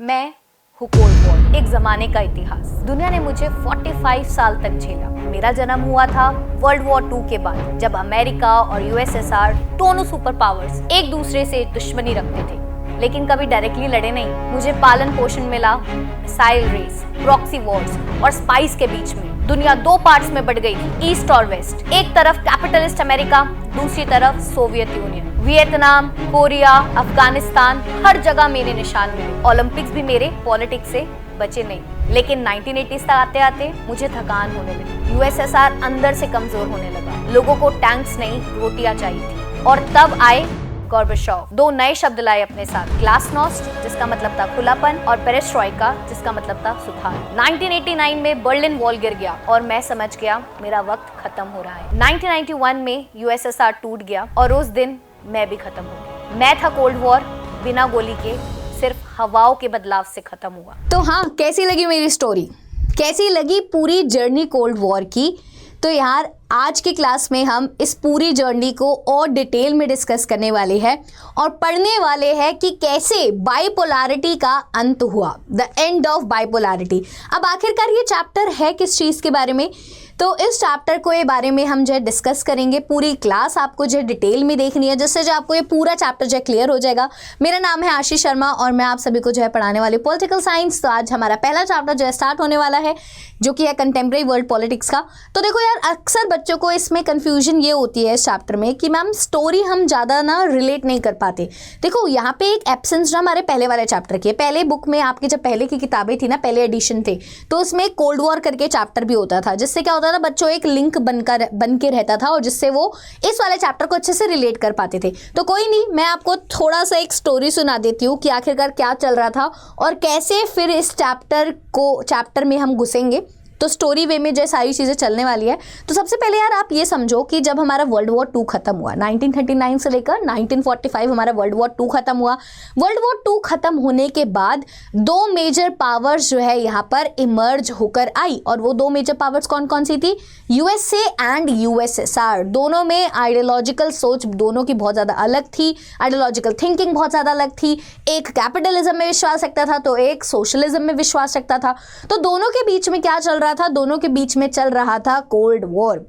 मैं हूँ cold war, एक जमाने का इतिहास। दुनिया ने मुझे 45 साल तक झेला। मेरा जन्म हुआ था वर्ल्ड वॉर 2 के बाद, जब अमेरिका और यूएसएसआर दोनों सुपर पावर्स एक दूसरे से दुश्मनी रखते थे, लेकिन कभी डायरेक्टली लड़े नहीं। मुझे पालन पोषण मिला मिसाइल रेस, प्रॉक्सी वॉर्स और स्पाइस के बीच में। दुनिया 2 पार्ट्स में बढ़ गई थी, ईस्ट और वेस्ट। एक तरफ कैपिटलिस्ट अमेरिका, दूसरी तरफ Soviet Union. Vietnam, Korea, Afghanistan, हर जगह मेरे निशान मिले। ओलंपिक्स भी मेरे पॉलिटिक्स से बचे नहीं। लेकिन 1980s तक आते आते मुझे थकान होने लगी। यूएसएसआर अंदर से कमजोर होने लगा। लोगों को टैंक्स नहीं, रोटियां चाहिए थी। और तब आए गॉर्बाचोव। 2 नए शब्द लाए अपने साथ, ग्लासनोस्ट जिसका मतलब था खुलापन और पेरेस्ट्रोइका जिसका मतलब था सुधार। 1989 में बर्लिन वॉल गिर गया और मैं समझ गया मेरा वक्त खत्म हो रहा है। 1991 में यूएसएसआर टूट गया और उस दिन मैं भी खत्म हो गया। मैं था कोल्ड वॉर, बिना गोली के, सिर्फ हवाओं के बदलाव से खत्म हुआ। तो हाँ, कैसी लगी मेरी स्टोरी, कैसी लगी पूरी जर्नी कोल्ड वॉर की? तो यार आज की क्लास में हम इस पूरी जर्नी को और डिटेल में डिस्कस करने वाले हैं और पढ़ने वाले हैं कि कैसे बाइपोलैरिटी का अंत हुआ, द एंड ऑफ बाइपोलैरिटी। अब आखिरकार ये चैप्टर है किस चीज़ के बारे में, तो इस चैप्टर को ये बारे में हम जो है डिस्कस करेंगे। पूरी क्लास आपको जो है डिटेल में देखनी है, जिससे जो आपको ये पूरा चैप्टर जो है क्लियर हो जाएगा। मेरा नाम है आशीष शर्मा और मैं आप सभी को जो है पढ़ाने वाली पॉलिटिकल साइंस। तो आज हमारा पहला चैप्टर जो है स्टार्ट होने वाला है, जो कि है कंटेम्प्रेरी वर्ल्ड पॉलिटिक्स का। तो देखो यार, अक्सर बच्चों को इसमें कन्फ्यूजन ये होती है इस चैप्टर में कि मैम स्टोरी हम ज़्यादा ना रिलेट नहीं कर पाते। देखो यहाँ पे एक एब्सेंस जो हमारे पहले वाले चैप्टर की है। पहले बुक में आपकी जब पहले की किताबें थी ना, पहले एडिशन थे, तो उसमें कोल्ड वॉर करके चैप्टर भी होता था, जिससे क्या होता था, बच्चों एक लिंक बन के रहता था और जिससे वो इस वाले चैप्टर को अच्छे से रिलेट कर पाते थे। तो कोई नहीं, मैं आपको थोड़ा सा एक स्टोरी सुना देती हूँ कि आखिरकार क्या चल रहा था और कैसे फिर इस चैप्टर में हम घुसेंगे। तो स्टोरी वे में जो सारी चीज़ें चलने वाली है। तो सबसे पहले यार आप ये समझो कि जब हमारा वर्ल्ड वॉर 2 खत्म हुआ, 1939 से लेकर 1945 हमारा वर्ल्ड वॉर 2 खत्म हुआ। वर्ल्ड वॉर 2 खत्म होने के बाद 2 मेजर पावर्स जो है यहाँ पर इमर्ज होकर आई। और वो 2 मेजर पावर्स कौन कौन सी थी? USA and USSR. दोनों में आइडियोलॉजिकल सोच दोनों की बहुत ज़्यादा अलग थी, आइडियोलॉजिकल थिंकिंग बहुत ज़्यादा अलग थी। एक कैपिटलिज्म में विश्वास रखता था तो एक सोशलिज्म में विश्वास रखता था। तो दोनों के बीच में क्या चल रहा था? दोनों के बीच में चल रहा था कोल्ड वॉर।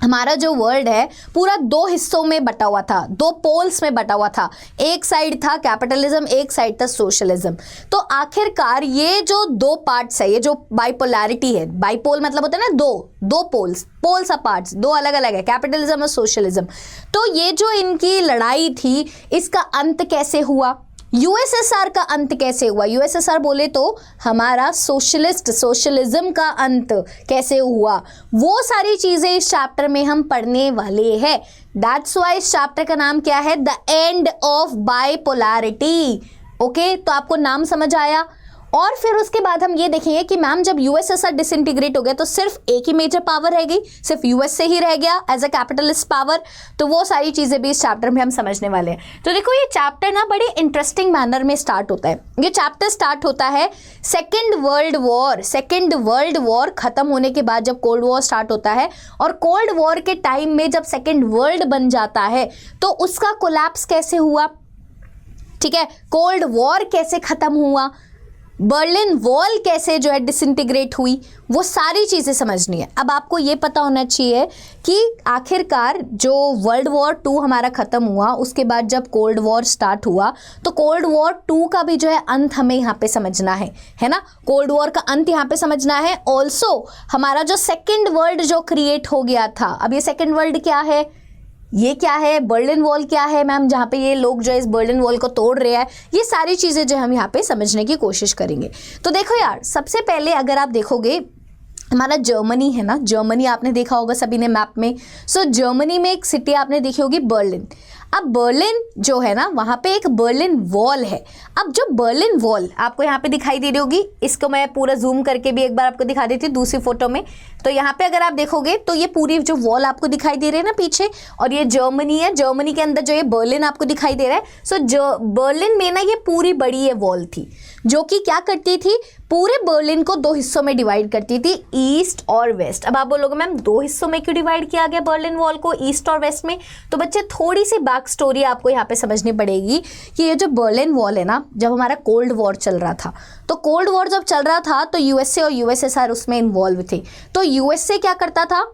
हमारा जो वर्ल्ड है पूरा 2 हिस्सों में बटा हुआ था, 2 पोल्स में बटा हुआ था। एक साइड था कैपिटलिज्म, एक साइड था सोशलिज्म। तो आखिरकार ये जो 2 पार्ट्स है, ये जो बाइपोलैरिटी है, बाइपोल मतलब होता है ना दो पोल्स अपार्ट्स, 2 अलग अलग है, कैपिटलिज्म और सोशलिज्म। तो ये जो इनकी लड़ाई थी, इसका अंत कैसे हुआ? यूएसएसआर का अंत कैसे हुआ? यूएसएसआर बोले तो हमारा सोशलिज्म का अंत कैसे हुआ, वो सारी चीजें इस चैप्टर में हम पढ़ने वाले हैं। दैट्स व्हाई इस चैप्टर का नाम क्या है? The end of bipolarity. Okay, तो आपको नाम समझ आया। और फिर उसके बाद हम ये देखेंगे कि मैम जब यूएसएसआर डिसइंटीग्रेट हो गया तो सिर्फ एक ही मेजर पावर रह गई, सिर्फ यूएसए ही रह गया एज अ कैपिटलिस्ट पावर। तो वो सारी चीज़ें भी इस चैप्टर में हम समझने वाले हैं। तो देखो ये चैप्टर ना बड़े इंटरेस्टिंग मैनर में स्टार्ट होता है। ये चैप्टर स्टार्ट होता है सेकेंड वर्ल्ड वॉर खत्म होने के बाद, जब कोल्ड वॉर स्टार्ट होता है। और कोल्ड वॉर के टाइम में जब सेकेंड वर्ल्ड बन जाता है तो उसका कोलैप्स कैसे हुआ, ठीक है, कोल्ड वॉर कैसे खत्म हुआ, बर्लिन वॉल कैसे जो है डिसइंटीग्रेट हुई, वो सारी चीज़ें समझनी है। अब आपको ये पता होना चाहिए कि आखिरकार जो वर्ल्ड वॉर 2 हमारा ख़त्म हुआ, उसके बाद जब कोल्ड वॉर स्टार्ट हुआ तो कोल्ड वॉर 2 का भी जो है अंत हमें यहाँ पे समझना है ना। कोल्ड वॉर का अंत यहाँ पे समझना है। ऑल्सो हमारा जो सेकेंड वर्ल्ड जो क्रिएट हो गया था, अब ये सेकेंड वर्ल्ड क्या है, ये क्या है, बर्लिन वॉल क्या है मैम, जहाँ पे ये लोग जो है इस बर्लिन वॉल को तोड़ रहे हैं, ये सारी चीज़ें जो हम यहाँ पे समझने की कोशिश करेंगे। तो देखो यार, सबसे पहले अगर आप देखोगे हमारा जर्मनी है ना, जर्मनी आपने देखा होगा सभी ने मैप में। सो जर्मनी में एक सिटी आपने देखी होगी बर्लिन। अब बर्लिन जो है ना, वहाँ पे एक बर्लिन वॉल है। अब जो बर्लिन वॉल आपको यहाँ पे दिखाई दे रही होगी, इसको मैं पूरा जूम करके भी एक बार आपको दिखा देती हूँ दूसरी फोटो में। तो यहाँ पे अगर आप देखोगे तो ये पूरी जो वॉल आपको दिखाई दे रही है ना पीछे, और ये जर्मनी है, जर्मनी के अंदर जो ये बर्लिन आपको दिखाई दे रहा है। सो बर्लिन में ना ये पूरी बड़ी ये वॉल थी। जो कि क्या करती थी, पूरे बर्लिन को 2 हिस्सों में डिवाइड करती थी, ईस्ट और वेस्ट। अब आप बोलोगे मैम 2 हिस्सों में क्यों डिवाइड किया गया बर्लिन वॉल को, ईस्ट और वेस्ट में? तो बच्चे थोड़ी सी बैक स्टोरी आपको यहाँ पे समझनी पड़ेगी कि ये जो बर्लिन वॉल है ना, जब हमारा कोल्ड वॉर चल रहा था, तो कोल्ड वॉर जब चल रहा था तो यूएसए और यूएसएसआर उसमें इन्वॉल्व थे। तो यूएसए क्या करता था,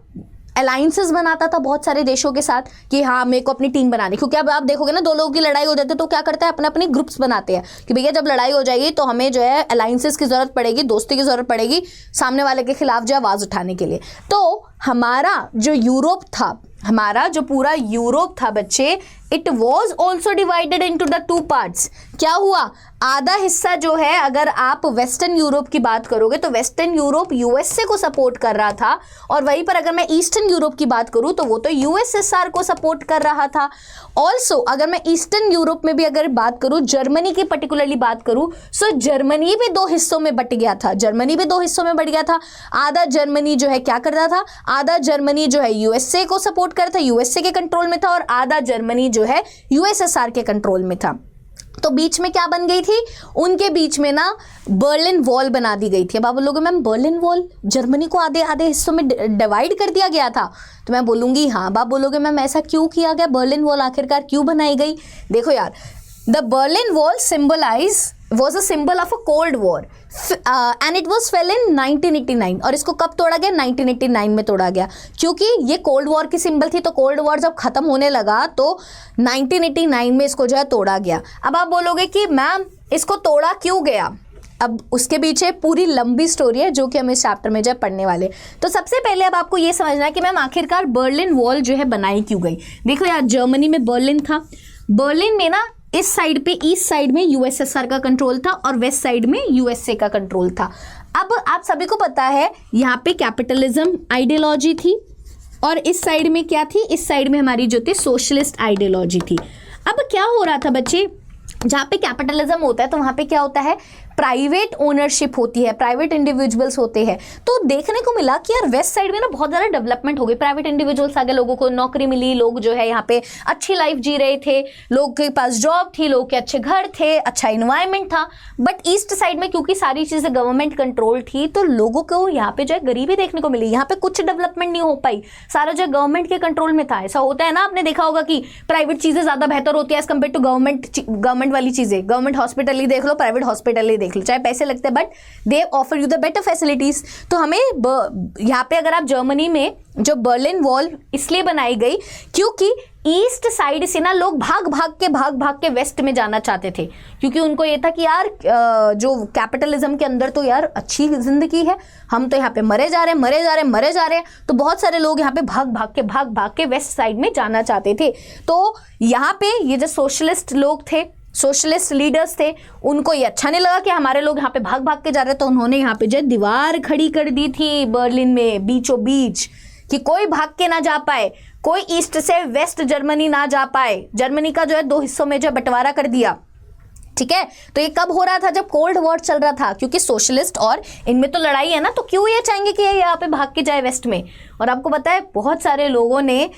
अलायंसेस बनाता था बहुत सारे देशों के साथ कि हाँ मेरे को अपनी टीम बनानी, क्योंकि अब आप देखोगे ना 2 लोगों की लड़ाई हो जाती है तो क्या करता है, अपने अपने ग्रुप्स बनाते हैं कि भैया जब लड़ाई हो जाएगी तो हमें जो है अलायंसेस की जरूरत पड़ेगी, दोस्ती की जरूरत पड़ेगी सामने वाले के खिलाफ जो आवाज उठाने के लिए। तो हमारा जो यूरोप था, हमारा जो पूरा यूरोप था बच्चे, it was also divided into the 2 parts. क्या हुआ, आधा हिस्सा जो है, अगर आप वेस्टर्न यूरोप की बात करोगे तो वेस्टर्न यूरोप यूएसए को सपोर्ट कर रहा था, और वहीं पर अगर मैं ईस्टर्न यूरोप की बात करूं तो वो तो यूएसएसआर को सपोर्ट कर रहा था। ऑल्सो अगर मैं ईस्टर्न यूरोप में भी अगर बात करूं, जर्मनी की पर्टिकुलरली बात करूं, सो जर्मनी भी 2 हिस्सों में बट गया था, जर्मनी भी 2 हिस्सों में बट गया था। आधा जर्मनी जो है क्या करता था, आधा जर्मनी जो है यूएसए को सपोर्ट करता था, यूएसए के कंट्रोल में था, और आधा जर्मनी जो है यूएसएसआर के कंट्रोल में था। तो बीच में क्या बन गई थी, उनके बीच में ना बर्लिन वॉल बना दी गई थी। अब आप बोलोगे मैम बर्लिन वॉल जर्मनी को आधे आधे हिस्सों में डिवाइड कर दिया गया था, तो मैं बोलूंगी हाँ। अब आप बोलोगे मैम ऐसा क्यों किया गया, बर्लिन वॉल आखिरकार क्यों बनाई गई? देखो यार, the Berlin wall was a symbol of a cold war and it was fell in 1989। और इसको कब तोड़ा गया, 1989 में तोड़ा गया, क्योंकि ये कोल्ड वॉर की सिंबल थी। तो कोल्ड वॉर जब खत्म होने लगा तो 1989 में इसको जो है तोड़ा गया। अब आप बोलोगे कि मैम इसको तोड़ा क्यों गया, अब उसके पीछे पूरी लंबी स्टोरी है जो कि हम इस चैप्टर में जो है पढ़ने वाले। तो सबसे पहले अब आपको ये समझना है कि मैम आखिरकार बर्लिन वॉल जो है बनाई क्यों गई। देखो यार, जर्मनी में बर्लिन था, बर्लिन में ना इस साइड पे, ईस्ट साइड में यूएसएसआर का कंट्रोल था और वेस्ट साइड में यूएसए का कंट्रोल था। अब आप सभी को पता है यहाँ पे कैपिटलिज्म आइडियोलॉजी थी, और इस साइड में क्या थी, इस साइड में हमारी जो थी सोशलिस्ट आइडियोलॉजी थी। अब क्या हो रहा था बच्चे, जहाँ पे कैपिटलिज्म होता है तो वहाँ पे क्या होता है, प्राइवेट ओनरशिप होती है, प्राइवेट इंडिविजुअल्स होते हैं। तो देखने को मिला कि यार वेस्ट साइड में ना बहुत ज़्यादा डेवलपमेंट हो गई, प्राइवेट इंडिविजुअल्स आ गए, लोगों को नौकरी मिली, लोग जो है यहाँ पे अच्छी लाइफ जी रहे थे, लोग के पास जॉब थी, लोग के अच्छे घर थे, अच्छा इन्वायरमेंट था। बट ईस्ट साइड में क्योंकि सारी चीज़ें गवर्नमेंट कंट्रोल थी तो लोगों को यहाँ पे जो है गरीबी देखने को मिली, यहाँ पे कुछ डेवलपमेंट नहीं हो पाई, सारा जो गवर्नमेंट के कंट्रोल में था। ऐसा होता है ना, आपने देखा होगा कि प्राइवेट चीज़ें ज़्यादा बेहतर होती है एज कम्पेयर टू गवर्नमेंट वाली चीज़ें। गवर्नमेंट हॉस्पिटल ही देख लो, प्राइवेट हॉस्पिटल ही देख लो, चाहे पैसे लगते हैं but they offer you the better facilities. तो हमें यहाँ पे अगर आप जर्मनी में जो बर्लिन वॉल इसलिए बनाई गई क्योंकि ईस्ट साइड से ना लोग भाग भाग के वेस्ट में जाना चाहते थे, क्योंकि उनको ये था कि यार जो कैपिटलिज्म के अंदर तो यार अच्छी जिंदगी है, हम तो यहाँ पे मरे जा रहे हैं। तो बहुत सारे लोग यहाँ पे भाग के वेस्ट साइड में जाना चाहते थे। तो यहाँ पे ये जो सोशलिस्ट लोग थे, सोशलिस्ट लीडर्स थे, उनको ये अच्छा नहीं लगा कि हमारे लोग यहाँ पे भाग के जा रहे, तो उन्होंने यहाँ पे जो दीवार खड़ी कर दी थी बर्लिन में बीचों बीच, कि कोई भाग के ना जा पाए, कोई ईस्ट से वेस्ट जर्मनी ना जा पाए। जर्मनी का जो है 2 हिस्सों में जो बंटवारा कर दिया, ठीक है। तो ये कब हो रहा था, जब कोल्ड वॉर चल रहा था, क्योंकि सोशलिस्ट और इनमें तो लड़ाई है ना, तो क्यों ये चाहेंगे कि ये यहाँ पे भाग के जाए वेस्ट में। और आपको पता है बहुत सारे लोगों ने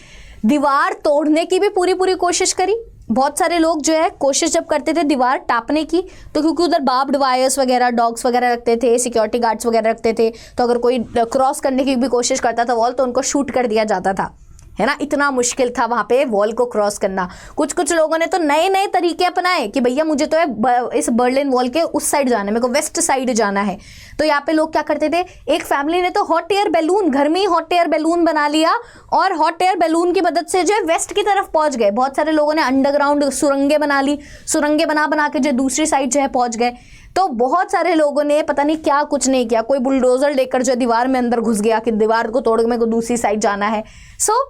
दीवार तोड़ने की भी पूरी कोशिश करी। बहुत सारे लोग जो है कोशिश जब करते थे दीवार टापने की, तो क्योंकि उधर बार्ब्ड वायर्स वगैरह, डॉग्स वगैरह रखते थे, सिक्योरिटी गार्ड्स वगैरह रखते थे, तो अगर कोई क्रॉस करने की भी कोशिश करता था वॉल, तो उनको शूट कर दिया जाता था, है ना। इतना मुश्किल था वहाँ पे वॉल को क्रॉस करना। कुछ लोगों ने तो नए तरीके अपनाए कि भैया मुझे तो है इस बर्लिन वॉल के उस साइड जाना है, मेरे को वेस्ट साइड जाना है। तो यहाँ पे लोग क्या करते थे, एक फैमिली ने तो हॉट एयर बैलून, घर में ही हॉट एयर बैलून बना लिया और हॉट एयर बैलून की मदद से जो है वेस्ट की तरफ पहुंच गए। बहुत सारे लोगों ने अंडरग्राउंड सुरंगें बना ली, सुरंगें बना के जो दूसरी साइड जो है पहुंच गए। तो बहुत सारे लोगों ने पता नहीं क्या कुछ नहीं किया, कोई बुलडोजर लेकर जो दीवार में अंदर घुस गया कि दीवार को तोड़ के मेरे को दूसरी साइड जाना है। सो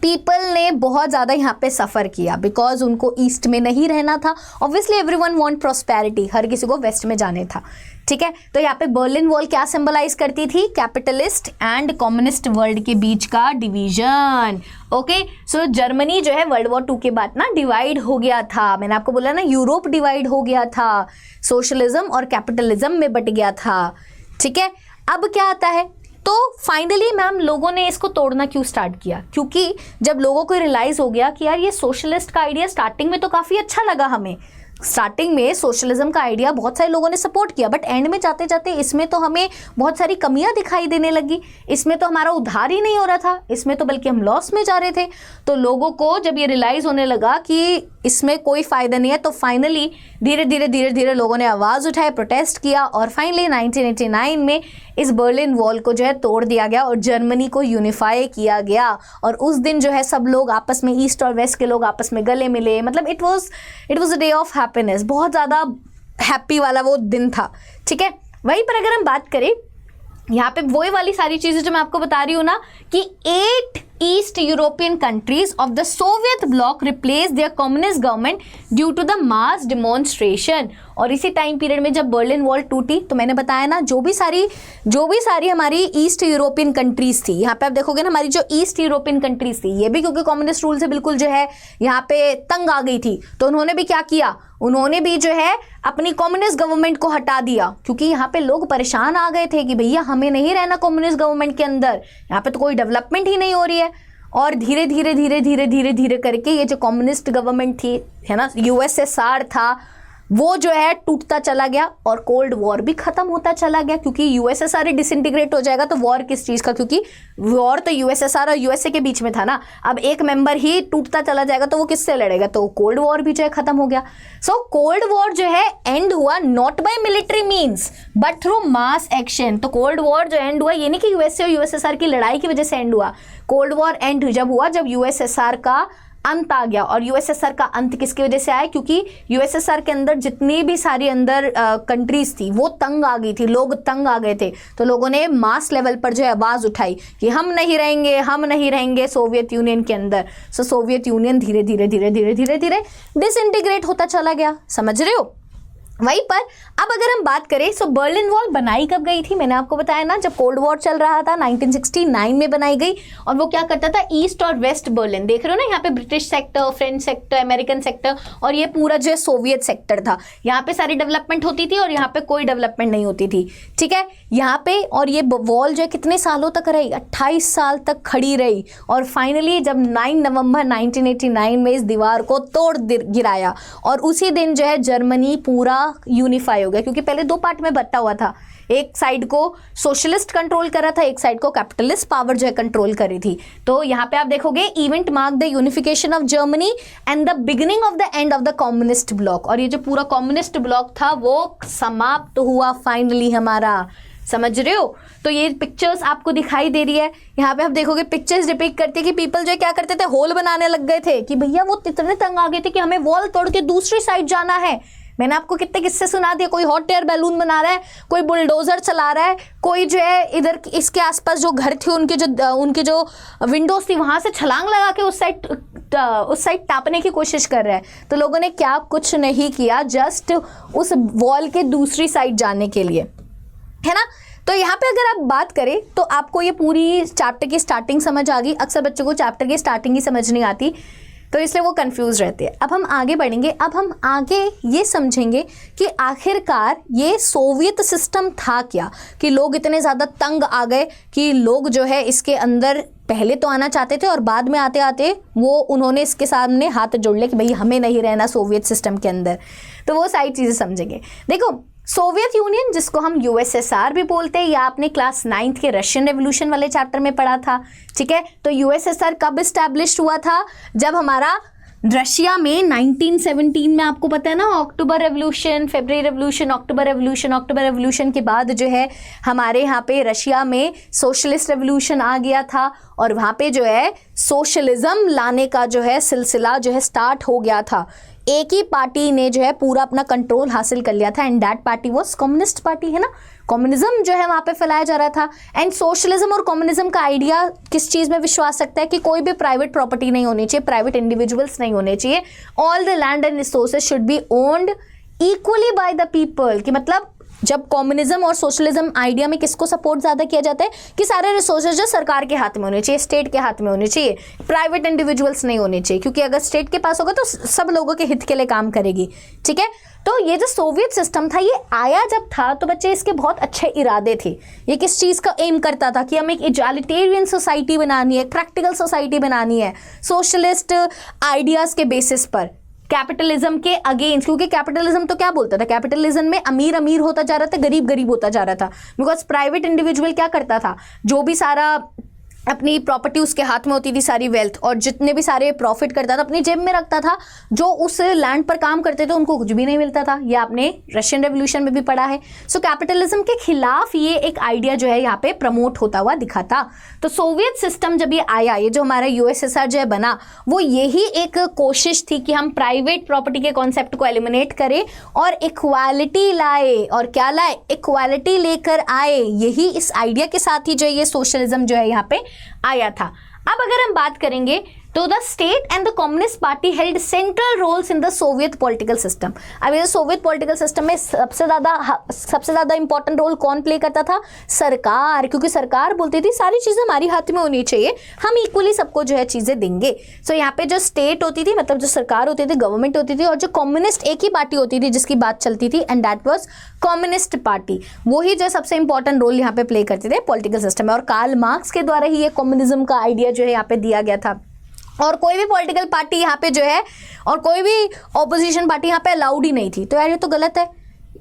पीपल ने बहुत ज़्यादा यहाँ पे सफ़र किया बिकॉज उनको ईस्ट में नहीं रहना था। ऑब्वियसली एवरीवन वांट प्रॉस्पेरिटी, हर किसी को वेस्ट में जाने था, ठीक है। तो यहाँ पे बर्लिन वॉल क्या सिंबलाइज करती थी, कैपिटलिस्ट एंड कम्युनिस्ट वर्ल्ड के बीच का डिवीजन। ओके, सो जर्मनी जो है वर्ल्ड वॉर 2 के बाद ना डिवाइड हो गया था। मैंने आपको बोला ना यूरोप डिवाइड हो गया था, सोशलिज्म और कैपिटलिज्म में बट गया था, ठीक है। अब क्या आता है, तो फाइनली मैम लोगों ने इसको तोड़ना क्यों स्टार्ट किया, क्योंकि जब लोगों को रियलाइज हो गया कि यार ये सोशलिस्ट का आइडिया स्टार्टिंग में तो काफ़ी अच्छा लगा हमें, स्टार्टिंग में सोशलिज्म का आइडिया बहुत सारे लोगों ने सपोर्ट किया, बट एंड में जाते जाते इसमें तो हमें बहुत सारी कमियां दिखाई देने लगी। इसमें तो हमारा उद्धार ही नहीं हो रहा था, इसमें तो बल्कि हम लॉस में जा रहे थे। तो लोगों को जब ये रियलाइज होने लगा कि इसमें कोई फायदा नहीं है, तो फाइनली धीरे धीरे लोगों ने आवाज़ उठाई, प्रोटेस्ट किया, और फाइनली 1989 में इस बर्लिन वॉल को जो है तोड़ दिया गया और जर्मनी को यूनिफाई किया गया। और उस दिन जो है सब लोग आपस में, ईस्ट और वेस्ट के लोग आपस में गले मिले। मतलब it was a day of happiness, बहुत ज़्यादा हैप्पी वाला वो दिन था। ठीक है, वहीं पर अगर हम बात करें, यहाँ पे वही वाली सारी चीज़ें जो मैं आपको बता रही हूँ ना, कि 8 east European countries of the Soviet bloc replace their communist government due to the mass demonstration. और इसी टाइम पीरियड में जब बर्लिन वॉल टूटी, तो मैंने बताया ना, जो भी सारी हमारी ईस्ट यूरोपियन कंट्रीज थी, यहाँ पे आप देखोगे ना, हमारी जो ईस्ट यूरोपियन कंट्रीज थी, ये भी क्योंकि कम्युनिस्ट रूल से बिल्कुल जो है यहाँ पे तंग आ गई थी, तो उन्होंने भी क्या किया, उन्होंने भी जो है अपनी कम्युनिस्ट गवर्नमेंट को हटा दिया, क्योंकि यहाँ पे लोग परेशान आ गए थे कि भैया हमें नहीं रहना कम्युनिस्ट गवर्नमेंट के अंदर, यहाँ पे तो कोई डेवलपमेंट ही नहीं हो रही है। और धीरे धीरे करके ये जो कम्युनिस्ट गवर्नमेंट थी, है ना, यूएसएसआर था, वो जो है टूटता चला गया और कोल्ड वॉर भी खत्म होता चला गया, क्योंकि यूएसएसआर डिसइंटीग्रेट हो जाएगा तो वॉर किस चीज़ का, क्योंकि वॉर तो यूएसएसआर और यूएसए के बीच में था ना। अब एक मेंबर ही टूटता चला जाएगा तो वो किससे लड़ेगा, तो कोल्ड वॉर भी जो है खत्म हो गया। सो कोल्ड वॉर जो है एंड हुआ not by military means but through mass action. तो कोल्ड वॉर जो एंड हुआ, ये नहीं कि यूएसए और यूएसएसआर की लड़ाई की वजह से एंड हुआ। कोल्ड वॉर एंड जब हुआ, जब यूएसएसआर का अंत आ गया। और यूएसएसआर का अंत किसकी वजह से आया, क्योंकि यूएसएसआर के अंदर जितनी भी सारी अंदर कंट्रीज थी वो तंग आ गई थी, लोग तंग आ गए थे। तो लोगों ने मास लेवल पर जो है आवाज़ उठाई कि हम नहीं रहेंगे सोवियत यूनियन के अंदर। सो सोवियत यूनियन धीरे धीरे डिसइंटीग्रेट होता चला गया। समझ रहे हो? वहीं पर अब अगर हम बात करें, सो बर्लिन वॉल बनाई कब गई थी, मैंने आपको बताया ना, जब कोल्ड वॉर चल रहा था, 1969 में बनाई गई। और वो क्या करता था, ईस्ट और वेस्ट बर्लिन, देख रहे हो ना यहाँ पे, British sector, French sector, American sector, और ये पूरा जो है सोवियत सेक्टर था। यहाँ पे सारी डेवलपमेंट होती थी और यहाँ पे कोई डेवलपमेंट नहीं होती थी। ठीक है, यहाँ पे, और ये वॉल जो है कितने सालों तक रही, 28 साल तक खड़ी रही। और फाइनली जब 9 नवंबर 1989 में इस दीवार को तोड़ गिराया, और उसी दिन जो है जर्मनी पूरा यूनिफाई हो गया, क्योंकि पहले 2 पार्ट में बटा हुआ था। एक साइड को सोशलिस्ट कंट्रोल कर रहा था, एक साइड को कैपिटलिस्ट पावर जो है कंट्रोल कर रही थी। तो यहाँ पे आप देखोगे, event mark the unification of Germany and the beginning of the end of the communist bloc. और ये जो पूरा कम्युनिस्ट ब्लॉक था वो समाप्त हुआ फाइनली हमारा। समझ रहे हो? तो ये पिक्चर्स आपको दिखाई दे रही है, यहाँ पे आप देखोगे पिक्चर्स डिपिक्ट करती है कि पीपल जो क्या करते थे, होल बनाने लग गए थे कि भैया वो इतने तंग आ गए थे कि हमें वॉल तोड़ के दूसरी साइड जाना है। मैंने आपको कितने किस्से सुना दिए, कोई हॉट एयर बैलून बना रहा है, कोई बुलडोजर चला रहा है, कोई जो है इधर इसके आसपास जो घर थे उनके जो विंडोज थी वहां से छलांग लगा के उस साइड टापने की कोशिश कर रहा है। तो लोगों ने क्या कुछ नहीं किया, जस्ट उस वॉल के दूसरी साइड जाने के लिए, है ना। तो यहाँ पे अगर आप बात करें तो आपको ये पूरी चैप्टर की स्टार्टिंग समझ आ गई। अक्सर बच्चों को चैप्टर की स्टार्टिंग ही समझ नहीं आती, तो इसलिए वो कंफ्यूज रहते हैं। अब हम आगे बढ़ेंगे, अब हम आगे ये समझेंगे कि आखिरकार ये सोवियत सिस्टम था क्या, कि लोग इतने ज़्यादा तंग आ गए कि लोग जो है इसके अंदर पहले तो आना चाहते थे और बाद में आते आते वो उन्होंने इसके सामने हाथ जोड़ लिया कि भाई हमें नहीं रहना सोवियत सिस्टम के अंदर। तो वो सारी चीज़ें समझेंगे। देखो, सोवियत यूनियन, जिसको हम यूएसएसआर भी बोलते हैं, या आपने क्लास 9th के रशियन रेवोल्यूशन वाले चैप्टर में पढ़ा था। ठीक है, तो यूएसएसआर कब इस्टेब्लिश हुआ था, जब हमारा रशिया में 1917 में, आपको पता है ना, अक्टूबर रेवोल्यूशन, फरवरी रेवोल्यूशन, अक्टूबर रेवोल्यूशन के बाद जो है हमारे यहाँ पे रशिया में सोशलिस्ट रेवोल्यूशन आ गया था। और वहाँ पे जो है सोशलिज्म लाने का जो है सिलसिला जो है स्टार्ट हो गया था। एक ही पार्टी ने जो है पूरा अपना कंट्रोल हासिल कर लिया था, and that party was communist party, है ना। कम्युनिज्म जो है वहाँ पे फैलाया जा रहा था। एंड सोशलिज्म और कम्युनिज्म का आइडिया किस चीज़ में विश्वास रखता है कि कोई भी प्राइवेट प्रॉपर्टी नहीं होनी चाहिए, प्राइवेट इंडिविजुअल्स नहीं होने चाहिए, all the land and resources should be owned equally by the people. कि मतलब जब कम्युनिज्म और सोशलिज्म आइडिया में किसको सपोर्ट ज़्यादा किया जाता है कि सारे रिसोर्सेज जो सरकार के हाथ में होने चाहिए, स्टेट के हाथ में होने चाहिए, प्राइवेट इंडिविजुअल्स नहीं होने चाहिए, क्योंकि अगर स्टेट के पास होगा तो सब लोगों के हित के लिए काम करेगी। ठीक है, तो ये जो सोवियत सिस्टम था, ये आया जब था तो बच्चे इसके बहुत अच्छे इरादे थे। ये किस चीज़ का एम करता था कि हमें एक इक्वालिटेरियन सोसाइटी बनानी है, प्रैक्टिकल सोसाइटी बनानी है, सोशलिस्ट आइडियाज़ के बेसिस पर। कैपिटलिज्म के अगेंस्ट, क्योंकि कैपिटलिज्म तो क्या बोलता था, कैपिटलिज्म में अमीर अमीर होता जा रहा था, गरीब गरीब होता जा रहा था। बिकॉज प्राइवेट इंडिविजुअल क्या करता था, जो भी सारा अपनी प्रॉपर्टी उसके हाथ में होती थी, सारी वेल्थ, और जितने भी सारे प्रॉफिट करता था अपनी जेब में रखता था। जो उस लैंड पर काम करते थे उनको कुछ भी नहीं मिलता था। ये आपने रशियन रेवोल्यूशन में भी पढ़ा है। सो कैपिटलिज्म के खिलाफ ये एक आइडिया जो है यहाँ पे प्रमोट होता हुआ दिखा था। तो सोवियत सिस्टम जब ये आया, ये जो हमारा यूएसएसआर जो है बना, वो यही एक कोशिश थी कि हम प्राइवेट प्रॉपर्टी के कॉन्सेप्ट को एलिमिनेट करें और इक्वालिटी लाए। और क्या लाए? इक्वालिटी लेकर आए। यही इस आइडिया के साथ ही जो ये सोशलिज्म जो है यहाँ पे आया था। अब अगर हम बात करेंगे तो the state and the communist party held central roles in the Soviet political system. अब ये सोवियत पॉलिटिकल सिस्टम में सबसे ज्यादा इंपॉर्टेंट रोल कौन प्ले करता था? सरकार, क्योंकि सरकार बोलती थी सारी चीजें हमारी हाथ में होनी चाहिए, हम इक्वली सबको जो है चीजें देंगे। सो यहाँ पे जो स्टेट होती थी, मतलब जो सरकार होती थी, गवर्नमेंट होती थी, और जो कम्युनिस्ट एक ही पार्टी होती थी जिसकी बात चलती थी, and that was communist party. वही जो सबसे इंपॉर्टेंट रोल यहाँ पे प्ले करते थे पॉलिटिकल सिस्टम में। और कार्ल मार्क्स के द्वारा ही ये कम्युनिज्म का आइडिया जो है यहाँ पे दिया गया था। और कोई भी पॉलिटिकल पार्टी यहाँ पे जो है, और कोई भी ऑपोजिशन पार्टी यहाँ पे अलाउड ही नहीं थी। तो यार ये तो गलत है,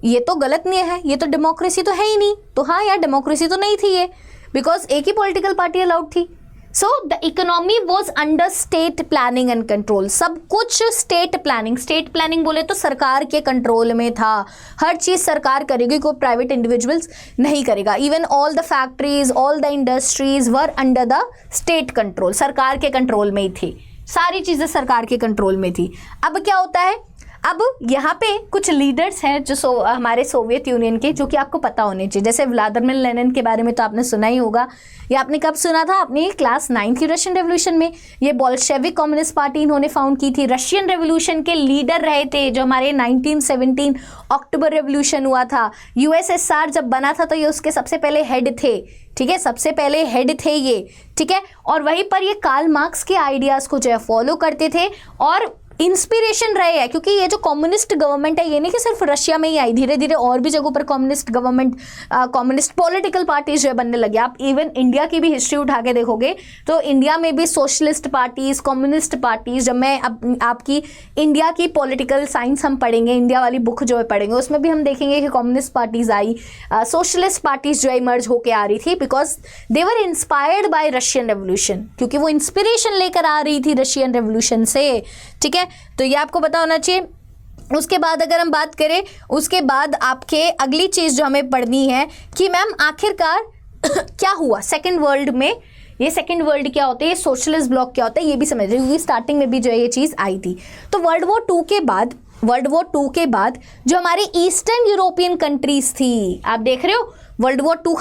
ये तो गलत नहीं है, ये तो डेमोक्रेसी तो है ही नहीं। तो हाँ यार, डेमोक्रेसी तो नहीं थी ये, बिकॉज एक ही पॉलिटिकल पार्टी अलाउड थी। So the economy was under state planning and control. सब कुछ स्टेट प्लानिंग बोले तो सरकार के कंट्रोल में था। हर चीज सरकार करेगी, कोई प्राइवेट इंडिविजुअल्स नहीं करेगा। Even all the factories, all the industries were under the state control. सरकार के कंट्रोल में ही थी, सारी चीजें सरकार के कंट्रोल में थी। अब क्या होता है, अब यहाँ पे कुछ लीडर्स हैं जो हमारे सोवियत यूनियन के, जो कि आपको पता होने चाहिए। जैसे व्लादिमीर लेनिन के बारे में तो आपने सुना ही होगा। ये आपने कब सुना था? अपनी क्लास 9 की रशियन रेवोल्यूशन में। ये बोल्शेविक कम्युनिस्ट पार्टी इन्होंने फाउंड की थी। रशियन रेवोल्यूशन के लीडर रहे थे, जो हमारे 1917 अक्टूबर रेवोल्यूशन हुआ था। यूएसएसआर जब बना था तो ये उसके सबसे पहले हेड थे, ठीक है, सबसे पहले हेड थे ये, ठीक है। और वहीं पर ये कार्ल मार्क्स के आइडियाज़ को जो है फॉलो करते थे और इंस्पिरेशन रहे हैं। क्योंकि ये जो कम्युनिस्ट गवर्नमेंट है, ये नहीं कि सिर्फ रशिया में ही आई, धीरे धीरे और भी जगहों पर communist government, communist political parties जो है बनने लगे। आप इवन इंडिया की भी हिस्ट्री उठा के देखोगे तो इंडिया में भी सोशलिस्ट पार्टीज, कम्युनिस्ट पार्टीज, जब मैं आपकी इंडिया की पॉलिटिकल साइंस हम पढ़ेंगे, इंडिया वाली बुक जो है पढ़ेंगे, उसमें भी हम देखेंगे कि communist parties I, socialist parties जो है इमर्ज होकर आ रही थी, because they were inspired by Russian revolution, क्योंकि वो इंस्पिरेशन लेकर आ रही थी रशियन रेवोल्यूशन से, ठीक है। तो ये आपको पता होना चाहिए। उसके बाद अगर हम बात करें, उसके बाद आपके अगली चीज़ जो हमें पढ़नी है कि मैम आखिरकार क्या हुआ सेकेंड वर्ल्ड में। ये सेकेंड वर्ल्ड क्या होता है, ये सोशलिस्ट ब्लॉक क्या होता है, ये भी समझ रहे, क्योंकि स्टार्टिंग में भी जो है ये चीज़ आई थी। तो वर्ल्ड वॉर टू के बाद जो हमारी ईस्टर्न यूरोपियन कंट्रीज थी, आप देख रहे हो, वर्ल्ड वॉर टू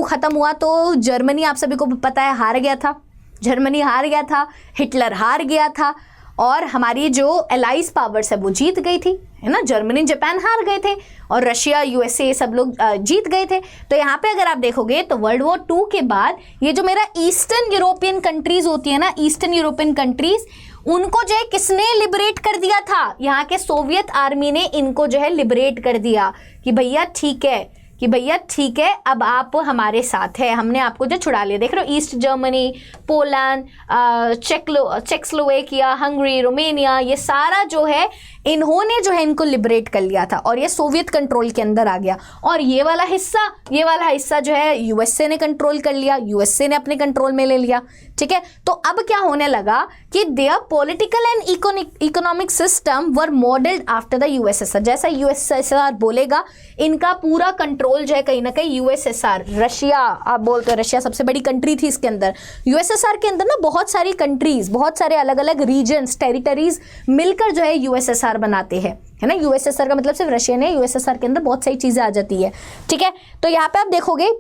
खत्म हुआ तो जर्मनी, आप सभी को पता है, हार गया था। जर्मनी हार गया था, हिटलर हार गया था, और हमारी जो एलाइज पावर्स है वो जीत गई थी, है ना। जर्मनी, जापान हार गए थे और रशिया, यूएसए सब लोग जीत गए थे। तो यहाँ पे अगर आप देखोगे तो वर्ल्ड वॉर टू के बाद ये जो मेरा ईस्टर्न यूरोपियन कंट्रीज होती है ना, ईस्टर्न यूरोपियन कंट्रीज, उनको जो है किसने लिबरेट कर दिया था? यहाँ के सोवियत आर्मी ने इनको जो है लिबरेट कर दिया कि भैया ठीक है, अब आप हमारे साथ हैं, हमने आपको जो छुड़ा लिया। देख रहे हो, east Germany, Poland, Czechoslovakia, Hungary, Romania, ये सारा जो है इन्होंने जो है इनको लिबरेट कर लिया था और ये सोवियत कंट्रोल के अंदर आ गया। और ये वाला हिस्सा जो है यूएसए ने कंट्रोल कर लिया, यूएसए ने अपने कंट्रोल में ले लिया, ठीक है। तो अब क्या होने लगा कि there political and economic system were modelled after the USSR. जैसा यूएसएसआर बोलेगा, इनका पूरा कंट्रोल जो है कहीं ना कहीं यूएसएसआर, रशिया, आप बोलते हो रशिया सबसे बड़ी कंट्री थी इसके अंदर। यूएसएसआर के अंदर ना बहुत सारी कंट्रीज, बहुत सारे अलग अलग रीजन्स, टेरिटरीज मिलकर जो है यूएसएसआर बनाते हैं, है ना। यूएसएसआर का मतलब सिर्फ रशिया नहीं, यूएसएसआर के अंदर बहुत सारी चीजें आ जाती है, ठीक है। तो यहाँ पे आप देखोगे,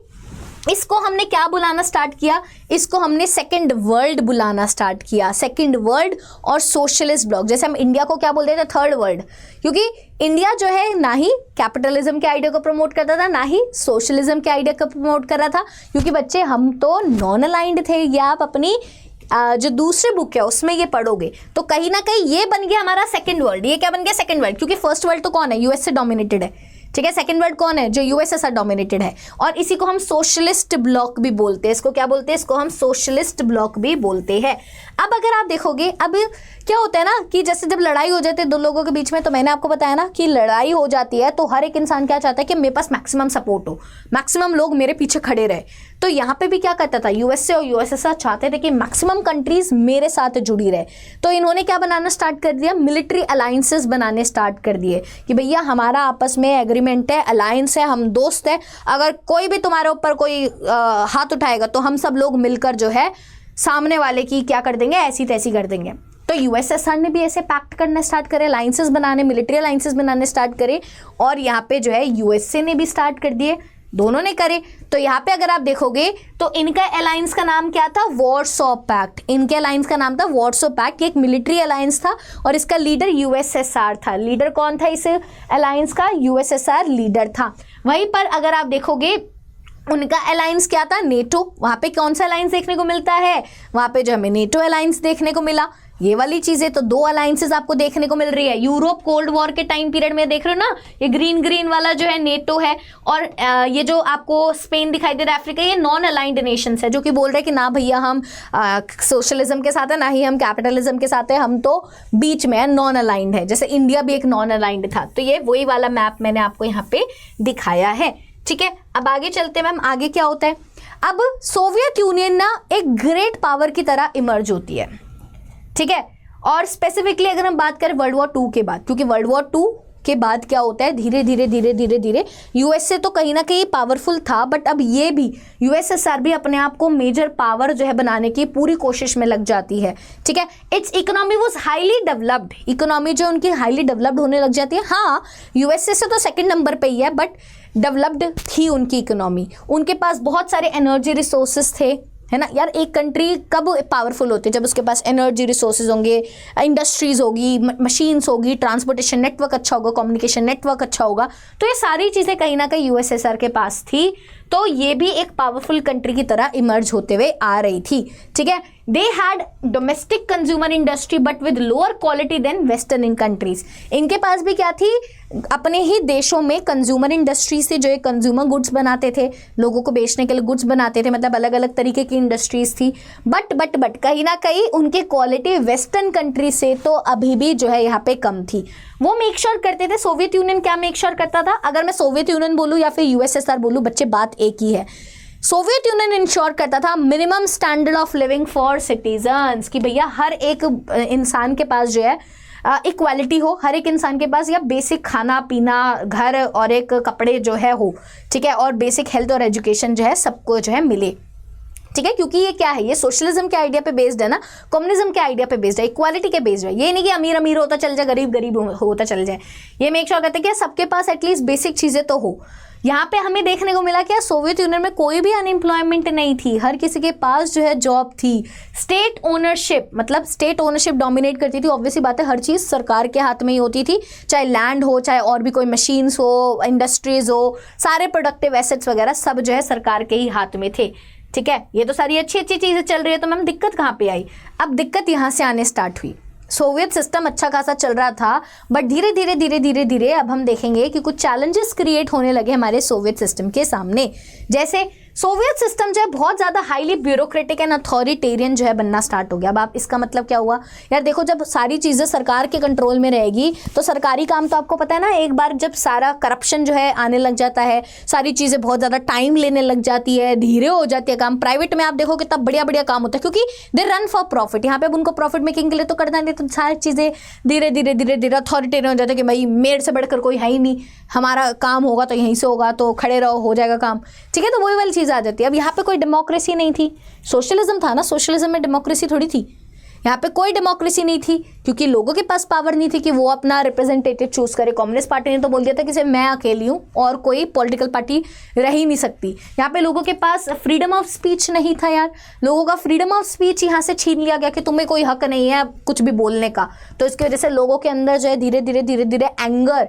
इसको हमने क्या बुलाना स्टार्ट किया, इसको हमने सेकंड वर्ल्ड बुलाना स्टार्ट किया। सेकंड वर्ल्ड और सोशलिस्ट ब्लॉक, जैसे हम इंडिया को क्या बोलते थे, थर्ड वर्ल्ड, क्योंकि इंडिया जो है ना ही कैपिटलिज्म के आइडिया को प्रमोट करता था, ना ही सोशलिज्म के आइडिया को प्रमोट कर रहा था, क्योंकि बच्चे हम तो नॉन अलाइंड थे। या आप अपनी जो दूसरी बुक है उसमें ये पढ़ोगे तो कहीं ना कहीं ये बन गया हमारा सेकंड वर्ल्ड। ये क्या बन गया, सेकंड वर्ल्ड, क्योंकि फर्स्ट वर्ल्ड तो कौन है, यूएस से डोमिनेटेड है, ठीक है। सेकंड वर्ल्ड कौन है? जो यूएसएसआर डोमिनेटेड है, और इसी को हम सोशलिस्ट ब्लॉक भी बोलते हैं। इसको क्या बोलते हैं? इसको हम सोशलिस्ट ब्लॉक भी बोलते हैं। अब अगर आप देखोगे, अब क्या होता है ना कि जैसे जब लड़ाई हो जाती है दो लोगों के बीच में, तो मैंने आपको बताया ना कि लड़ाई हो जाती है तो हर एक इंसान क्या चाहता है कि मेरे पास मैक्सिमम सपोर्ट हो, मैक्सिमम लोग मेरे पीछे खड़े रहे। तो यहाँ पे भी क्या करता था, यूएसए और यूएसएसआर चाहते थे कि मैक्सिमम कंट्रीज मेरे साथ जुड़ी रहे। तो इन्होंने क्या बनाना स्टार्ट कर दिया? मिलिट्री अलायंसेस बनाने स्टार्ट कर दिए कि भैया हमारा आपस में एग्रीमेंट है, अलायंस है, हम दोस्त है, अगर कोई भी तुम्हारे ऊपर कोई हाथ उठाएगा तो हम सब लोग मिलकर जो है सामने वाले की क्या कर देंगे, ऐसी तैसी कर देंगे। तो यूएसएसआर ने भी ऐसे पैक्ट करना स्टार्ट करे, अलायंसेस बनाने, मिलिट्री अलायंसेस बनाने स्टार्ट करे, और यहाँ पे जो है यूएसए ने भी स्टार्ट कर दिए, दोनों ने करे। तो यहाँ पे अगर आप देखोगे तो इनका अलायंस का नाम क्या था? Warsaw pact. इनके अलायंस का नाम था वॉरसॉ पैक्ट। ये एक मिलिट्री अलायंस था और इसका लीडर यूएसएसआर था। लीडर कौन था इस अलायंस का? यूएसएसआर लीडर था। वहीं पर अगर आप देखोगे उनका अलायंस क्या था? नेटो। वहां पे कौन सा अलायंस देखने को मिलता है? वहां पे जो हमें नेटो अलायंस देखने को मिला। ये वाली चीजें तो दो अलायंसेस आपको देखने को मिल रही है। यूरोप कोल्ड वॉर के टाइम पीरियड में देख रहे हो ना, ये ग्रीन ग्रीन वाला जो है नेटो है, और ये जो आपको स्पेन दिखाई दे रहा है, अफ्रीका, ये नॉन अलाइंड नेशंस है जो कि बोल रहे हैं कि ना भैया हम सोशलिज्म के साथ है, ना ही हम कैपिटलिज्म के साथ है, हम तो बीच में है, नॉन अलाइंड है। जैसे इंडिया भी एक नॉन अलाइंड था। तो ये वही वाला मैप मैंने आपको यहाँ पे दिखाया है। ठीक है, अब आगे चलते हैं मैम। आगे क्या होता है? अब सोवियत यूनियन ना एक ग्रेट पावर की तरह इमर्ज होती है। ठीक है, और स्पेसिफिकली अगर हम बात करें वर्ल्ड वॉर 2 के बाद, क्योंकि वर्ल्ड वॉर 2 के बाद क्या होता है, धीरे धीरे यूएसए तो कहीं ना कहीं पावरफुल था, बट अब ये भी यूएसएसआर भी अपने आप को मेजर पावर जो है बनाने की पूरी कोशिश में लग जाती है। ठीक है, it's economy was highly developed. Economy जो उनकी हाईली डेवलप्ड होने लग जाती है। हाँ, यूएसए से तो सेकंड नंबर पे ही है, बट डेवलप्ड थी उनकी इकोनॉमी। उनके पास बहुत सारे एनर्जी रिसोर्सेज थे, है ना यार। एक कंट्री कब पावरफुल होती है? जब उसके पास एनर्जी रिसोर्सेज होंगे, इंडस्ट्रीज होगी, मशीन्स होगी, ट्रांसपोर्टेशन नेटवर्क अच्छा होगा, कम्युनिकेशन नेटवर्क अच्छा होगा। तो ये सारी चीज़ें कहीं ना कहीं यूएसएसआर के पास थी। तो ये भी एक पावरफुल कंट्री की तरह इमर्ज होते हुए आ रही थी। ठीक है, they had domestic consumer industry but with lower quality than western in countries. इनके पास भी क्या थी? अपने ही देशों में कंज्यूमर इंडस्ट्री से जो है कंज्यूमर गुड्स बनाते थे, लोगों को बेचने के लिए गुड्स बनाते थे, मतलब अलग अलग तरीके की इंडस्ट्रीज थी। बट कहीं ना कहीं उनकी क्वालिटी वेस्टर्न कंट्री से तो अभी भी जो है यहाँ पे कम थी। वो मेक श्योर करते थे। सोवियत यूनियन क्या मेक श्योर करता था? अगर मैं सोवियत यूनियन बोलूँ या फिर यूएसएसआर बोलूँ, बच्चे बात एक ही है। सोवियत यूनियन इंश्योर करता था minimum standard of living for citizens, कि भैया हर एक इंसान के पास जो है इक्वालिटी हो, हर एक इंसान के पास या बेसिक खाना पीना, घर और एक कपड़े जो है हो। ठीक है, और बेसिक हेल्थ और एजुकेशन जो है सबको जो है मिले। ठीक है, क्योंकि ये क्या है, ये सोशलिज्म के आइडिया पे बेस्ड है ना, कम्युनिज्म के आइडिया पे बेस्ड है, इक्वालिटी के बेस्ड है। ये नहीं कि अमीर अमीर होता चल जाए, गरीब गरीब होता चल जाए। ये मेक श्योर करते हैं कि सबके पास एटलीस्ट बेसिक चीज़ें तो हो। यहाँ पे हमें देखने को मिला कि सोवियत यूनियन में कोई भी अनएम्प्लॉयमेंट नहीं थी, हर किसी के पास जो है जॉब थी। स्टेट ओनरशिप, मतलब स्टेट ओनरशिप डोमिनेट करती थी। ऑब्वियसली बात है, हर चीज़ सरकार के हाथ में ही होती थी, चाहे लैंड हो, चाहे और भी कोई मशीन्स हो, इंडस्ट्रीज हो, सारे प्रोडक्टिव एसेट्स वगैरह सब जो है सरकार के ही हाथ में थे। ठीक है, ये तो सारी अच्छी अच्छी चीज़ें चल रही है। तो मैम दिक्कत कहाँ पे आई? अब दिक्कत यहाँ से आने स्टार्ट हुई। सोवियत सिस्टम अच्छा खासा चल रहा था, बट धीरे धीरे अब हम देखेंगे कि कुछ चैलेंजेस क्रिएट होने लगे हमारे सोवियत सिस्टम के सामने। जैसे सोवियत सिस्टम जो है बहुत ज़्यादा हाईली ब्यूरोक्रेटिक एंड अथॉरिटेरियन जो है बनना स्टार्ट हो गया। अब आप इसका मतलब क्या हुआ यार? देखो, जब सारी चीज़ें सरकार के कंट्रोल में रहेगी तो सरकारी काम तो आपको पता है ना, एक बार जब सारा करप्शन जो है आने लग जाता है, सारी चीज़ें बहुत ज़्यादा टाइम लेने लग जाती है, धीरे हो जाती है काम। प्राइवेट में आप देखो कि तब बढ़िया बढ़िया काम होता है, क्योंकि दे रन फॉर प्रॉफिट। यहाँ पे अब उनको प्रॉफिट मेकिंग के लिए तो करना नहीं, तो सारी चीज़ें धीरे धीरे अथॉरिटेरियन हो जाती है कि भाई मेरे से बढ़कर कोई है ही नहीं, हमारा काम होगा तो यहीं से होगा, तो खड़े रहो, हो जाएगा काम। ठीक है, तो वही वाली चीज़ आ जाती है। अब यहाँ पे कोई डेमोक्रेसी नहीं थी। सोशलिज्म था ना, सोशलिज्म में डेमोक्रेसी थोड़ी थी। यहाँ पे कोई डेमोक्रेसी नहीं थी, क्योंकि लोगों के पास पावर नहीं थी कि वो अपना रिप्रेजेंटेटिव चूज करे। कम्युनिस्ट पार्टी ने तो बोल दिया था कि सिर्फ मैं अकेली हूँ और कोई पॉलिटिकल पार्टी रह ही नहीं सकती। यहाँ पे लोगों के पास फ्रीडम ऑफ स्पीच नहीं था यार। लोगों का फ्रीडम ऑफ स्पीच यहाँ से छीन लिया गया कि तुम्हें कोई हक नहीं है कुछ भी बोलने का। तो इसकी वजह से लोगों के अंदर जो है धीरे धीरे एंगर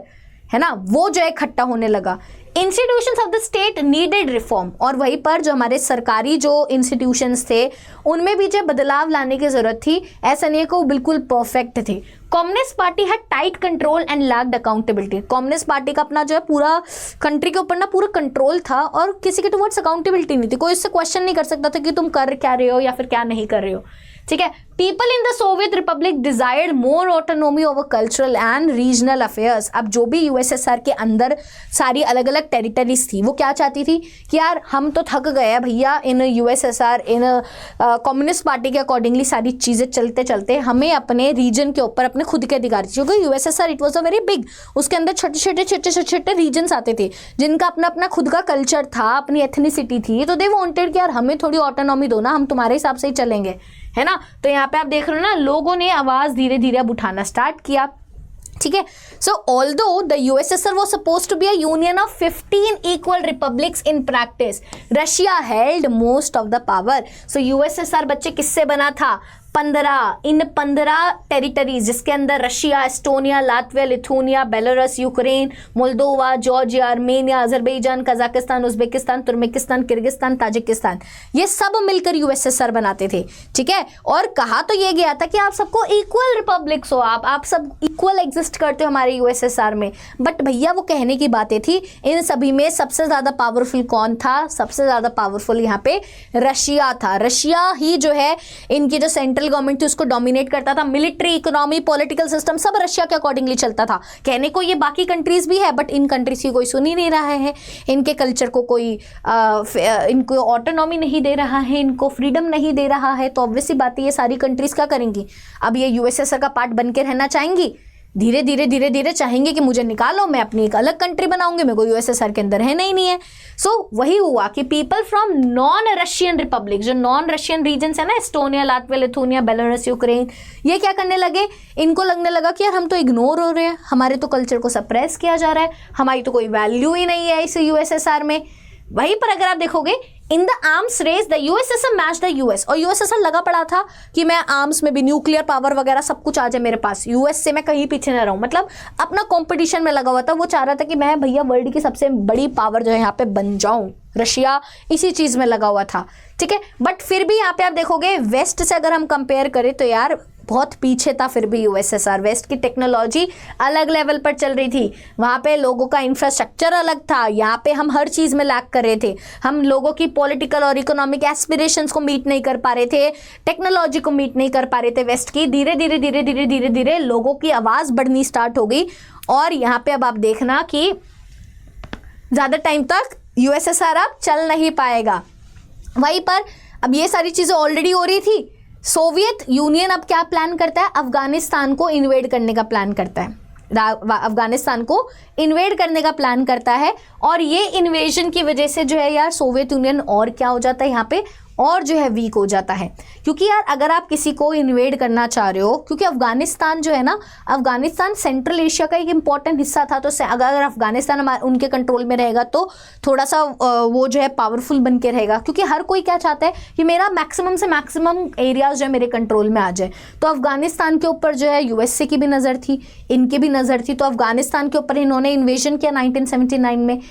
है ना, वो जो है इकट्ठा होने लगा। Institutions of the state needed reform, और वहीं पर जो हमारे सरकारी जो इंस्टीट्यूशंस थे उनमें भी जो बदलाव लाने की जरूरत थी, ऐसा नहीं है कि वो बिल्कुल परफेक्ट थे। कम्युनिस्ट पार्टी है tight control and lacked accountability. Communist party का अपना जो है पूरा कंट्री के ऊपर ना पूरा कंट्रोल था और किसी के टुवर्ड्स अकाउंटेबिलिटी नहीं थी, कोई इससे क्वेश्चन नहीं कर सकता था कि तुम कर क्या रहे हो या फिर क्या नहीं कर रहे हो, ठीक है। People in the Soviet Republic desired more autonomy over cultural and regional affairs. अब जो भी यूएसएसआर के अंदर सारी अलग अलग टेरिटरीज थी वो क्या चाहती थी कि यार हम तो थक गए हैं भैया इन यूएसएसआर इन कम्युनिस्ट पार्टी के अकॉर्डिंगली सारी चीज़ें चलते चलते हमें अपने रीजन के ऊपर अपने खुद के अधिकार, क्योंकि USSR it was a very big, उसके अंदर छोटे छोटे रीजन्स आते थे जिनका अपना अपना खुद का कल्चर था, अपनी एथनिसिटी थी, तो दे वांटेड कि यार हमें थोड़ी ऑटोनॉमी दो ना, हम तुम्हारे हिसाब से ही चलेंगे, है ना। तो यहाँ पे आप देख रहे हो ना, लोगों ने आवाज धीरे धीरे अब उठाना स्टार्ट किया, ठीक है। So although the USSR was supposed to be a union of 15 equal republics, in practice Russia held most of the power. So USSR बच्चे किससे बना था? 15 टेरिटरीज, जिसके अंदर Russia, Estonia, Latvia, Lithuania, Belarus, Ukraine, Moldova, Georgia, Armenia, Azerbaijan, Kazakhstan, Uzbekistan, Turkmenistan, Kyrgyzstan, Tajikistan, ये सब मिलकर USSR बनाते थे, ठीक है। और कहा तो ये गया था कि आप सबको इक्वल रिपब्लिक्स हो, आप सब इक्वल एग्जिस्ट करते हो हमारे यूएसएसआर में, बट भैया वो कहने की बातें थी। इन सभी में सबसे ज़्यादा पावरफुल कौन था? सबसे ज़्यादा पावरफुल यहाँ पे रशिया था। रशिया ही जो है इनकी जो सेंट्रल गवर्नमेंट थी उसको डोमिनेट करता था। मिलिट्री, इकोनॉमी, पॉलिटिकल सिस्टम सब रशिया के अकॉर्डिंगली चलता था। कहने को ये बाकी कंट्रीज भी है, बट इन कंट्रीज की कोई सुन ही नहीं रहा है, इनके कल्चर को कोई इनको ऑटोनॉमी नहीं दे रहा है, इनको फ्रीडम नहीं दे रहा है। तो ऑब्वियसली बात है ये सारी कंट्रीज क्या करेंगी? अब ये यूएसएसआर का पार्ट बन के रहना चाहेंगी, धीरे धीरे चाहेंगे कि मुझे निकालो, मैं अपनी एक अलग कंट्री बनाऊंगी, मेरे को यूएसएसआर के अंदर है नहीं है। सो वही हुआ कि people from non Russian Republic, जो नॉन रशियन रीजन्स है ना, Estonia, Latvia, Lithuania, Belarus, Ukraine, ये क्या करने लगे? इनको लगने लगा कि यार हम तो इग्नोर हो रहे हैं, हमारे तो कल्चर को सप्रेस किया जा रहा है, हमारी तो कोई वैल्यू ही नहीं है इस यूएसएसआर में। वहीं पर अगर आप देखोगे in the arms race the USSR match the US, और यूएसएसआर लगा पड़ा था कि मैं आर्म्स में भी न्यूक्लियर पावर वगैरह सब कुछ आ जाए मेरे पास, यूएस से मैं कहीं पीछे ना रहूं, मतलब अपना कंपटीशन में लगा हुआ था। वो चाह रहा था कि मैं भैया वर्ल्ड की सबसे बड़ी पावर जो है यहाँ पे बन जाऊं। रशिया इसी चीज में लगा हुआ था, ठीक है। बट फिर भी यहाँ पे आप देखोगे वेस्ट से अगर हम कंपेयर करें तो यार बहुत पीछे था फिर भी यूएसएसआर। वेस्ट की टेक्नोलॉजी अलग लेवल पर चल रही थी, वहाँ पे लोगों का इंफ्रास्ट्रक्चर अलग था, यहाँ पे हम हर चीज़ में लैक कर रहे थे, हम लोगों की पॉलिटिकल और इकोनॉमिक एस्पिरेशंस को मीट नहीं कर पा रहे थे, टेक्नोलॉजी को मीट नहीं कर पा रहे थे वेस्ट की। धीरे धीरे लोगों की आवाज़ बढ़नी स्टार्ट हो गई, और यहाँ पे अब आप देखना कि ज़्यादा टाइम तक यूएसएसआर अब चल नहीं पाएगा। वहीं पर अब ये सारी चीज़ें ऑलरेडी हो रही थी। सोवियत यूनियन अब क्या प्लान करता है? अफगानिस्तान को इन्वेड करने का प्लान करता है, अफगानिस्तान को इन्वेड करने का प्लान करता है। और ये इन्वेजन की वजह से जो है यार सोवियत यूनियन और क्या हो जाता है यहाँ पे, और जो है वीक हो जाता है। क्योंकि यार अगर आप किसी को इन्वेड करना चाह रहे हो, क्योंकि अफगानिस्तान जो है ना, अफगानिस्तान सेंट्रल एशिया का एक इंपॉर्टेंट हिस्सा था, तो अगर अफगानिस्तान उनके कंट्रोल में रहेगा तो थोड़ा सा वो जो है पावरफुल बन के रहेगा। क्योंकि हर कोई क्या चाहता है कि मेरा मैक्सिमम से मैक्सिमम एरियाज जो है मेरे कंट्रोल में आ जाए। तो अफगानिस्तान के ऊपर जो है यूएसए की भी नज़र थी, इनकी भी नज़र थी, तो अफगानिस्तान के ऊपर इन्होंने इन्वेजन किया 1979 में।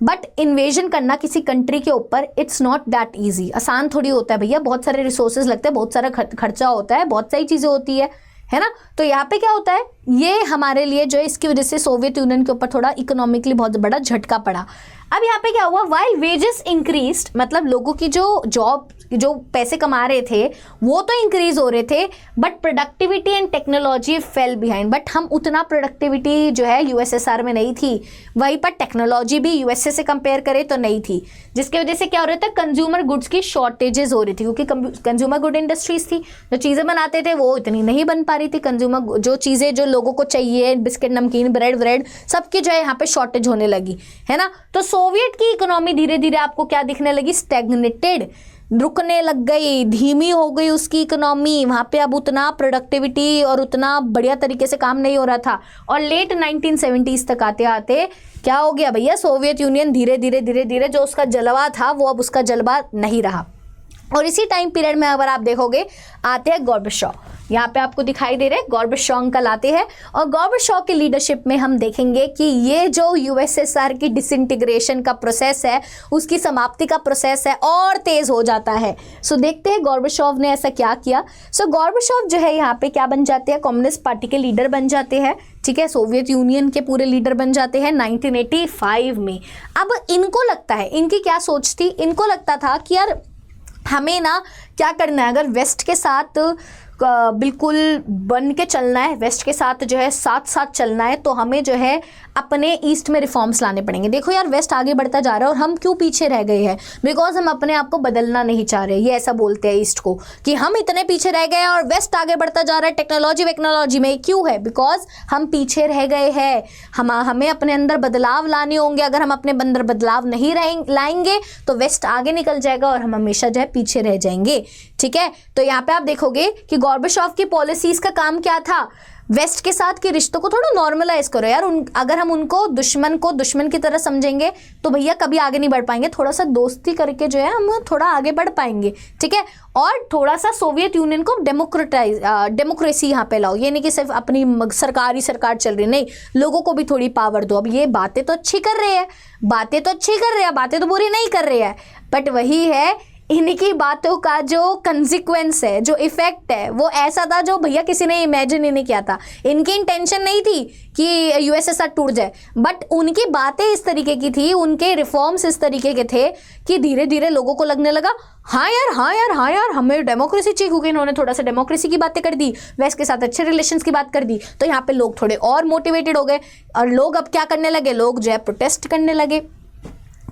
बट इन्वेजन करना किसी कंट्री के ऊपर इट्स नॉट दैट ईजी, आसान थोड़ी होता है भैया, बहुत सारे रिसोर्सेज लगते हैं, बहुत सारा खर्चा होता है, बहुत सारी चीज़ें होती है ना। तो यहाँ पे क्या होता है, ये हमारे लिए जो है इसकी वजह से सोवियत यूनियन के ऊपर थोड़ा इकोनॉमिकली बहुत बड़ा झटका पड़ा। अब यहाँ पे क्या हुआ, वाइल वेजेस इंक्रीज्ड, मतलब लोगों की जो पैसे कमा रहे थे वो तो इंक्रीज हो रहे थे, but productivity and technology fail behind. But हम उतना प्रोडक्टिविटी जो है यूएसएसआर में नहीं थी, वहीं पर टेक्नोलॉजी भी यूएसए से कंपेयर करें तो नहीं थी, जिसकी वजह से क्या हो रहा था, कंज्यूमर गुड्स की शॉर्टेजेस हो रही थी। क्योंकि कंज्यूमर गुड इंडस्ट्रीज थी, जो चीज़ें बनाते थे वो इतनी नहीं बन पा रही थी। कंज्यूमर जो चीज़ें जो लोगों को चाहिए, बिस्किट, नमकीन, ब्रेड सबकी जो है यहाँ पे शॉर्टेज होने लगी, है ना। तो सोवियत की इकोनॉमी धीरे धीरे आपको क्या दिखने लगी, स्टैग्नेटेड, रुकने लग गई, धीमी हो गई उसकी इकोनॉमी। वहाँ पे अब उतना प्रोडक्टिविटी और उतना बढ़िया तरीके से काम नहीं हो रहा था। और लेट 1970s तक आते आते क्या हो गया भैया, सोवियत यूनियन धीरे धीरे जो उसका जलवा था वो अब उसका जलवा नहीं रहा। और इसी टाइम पीरियड में अगर आप देखोगे आते हैं गॉर्बाचोव, यहाँ पे आपको दिखाई दे रहे हैं गॉर्बाचोव अंकल आते हैं। और गॉर्बाचोव की लीडरशिप में हम देखेंगे कि ये जो यूएसएसआर की डिसइंटीग्रेशन का प्रोसेस है, उसकी समाप्ति का प्रोसेस है और तेज हो जाता है। सो देखते हैं गॉर्बाचोव ने ऐसा क्या किया। सो गॉर्बाचोव जो है यहाँ पे क्या बन जाते हैं, कम्युनिस्ट पार्टी के लीडर बन जाते हैं, ठीक है, सोवियत यूनियन के पूरे लीडर बन जाते हैं 1985 में। अब इनको लगता है, इनकी क्या सोच थी, इनको लगता था कि यार हमें ना क्या करना है, अगर वेस्ट के साथ बिल्कुल बन के चलना है, वेस्ट के साथ जो है साथ साथ चलना है, तो हमें जो है अपने ईस्ट में रिफॉर्म्स लाने पड़ेंगे। देखो यार वेस्ट आगे बढ़ता जा रहा है और हम क्यों पीछे रह गए हैं, बिकॉज हम अपने आप को बदलना नहीं चाह रहे। ये ऐसा बोलते हैं ईस्ट को कि हम इतने पीछे रह गए और वेस्ट आगे बढ़ता जा रहा है टेक्नोलॉजी में। क्यों है, बिकॉज हम पीछे रह गए हैं। हमें अपने अंदर बदलाव लाने होंगे। अगर हम अपने अंदर बदलाव नहीं लाएंगे तो वेस्ट आगे निकल जाएगा और हम हमेशा जो है पीछे रह जाएंगे, ठीक है। तो यहाँ पे आप देखोगे कि गॉर्बाचोव की पॉलिसीज का काम क्या था, वेस्ट के साथ के रिश्तों को थोड़ा नॉर्मलाइज करो यार। अगर हम उनको दुश्मन की तरह समझेंगे तो भैया कभी आगे नहीं बढ़ पाएंगे। थोड़ा सा दोस्ती करके जो है हम थोड़ा आगे बढ़ पाएंगे, ठीक है। और थोड़ा सा सोवियत यूनियन को डेमोक्रेसी यहाँ पे लाओ। ये नहीं कि सिर्फ अपनी सरकार चल रही, नहीं, लोगों को भी थोड़ी पावर दो। अब ये बातें तो अच्छी कर रहे हैं, बातें तो बुरी नहीं कर रहे हैं, बट वही है इनकी बातों का जो कंसिक्वेंस है, जो इफेक्ट है, वो ऐसा था जो भैया किसी ने इमेजिन ही नहीं किया था। इनकी इंटेंशन नहीं थी कि यूएसएसआर टूट जाए, बट उनकी बातें इस तरीके की थी, उनके रिफॉर्म्स इस तरीके के थे कि धीरे धीरे लोगों को लगने लगा हाँ यार हमें डेमोक्रेसी चाहिए, क्योंकि इन्होंने थोड़ा सा डेमोक्रेसी की बातें कर दी, वेस्ट के साथ अच्छे रिलेशंस की बात कर दी। तो यहाँ पे लोग थोड़े और मोटिवेटेड हो गए और लोग अब क्या करने लगे, लोग जो है प्रोटेस्ट करने लगे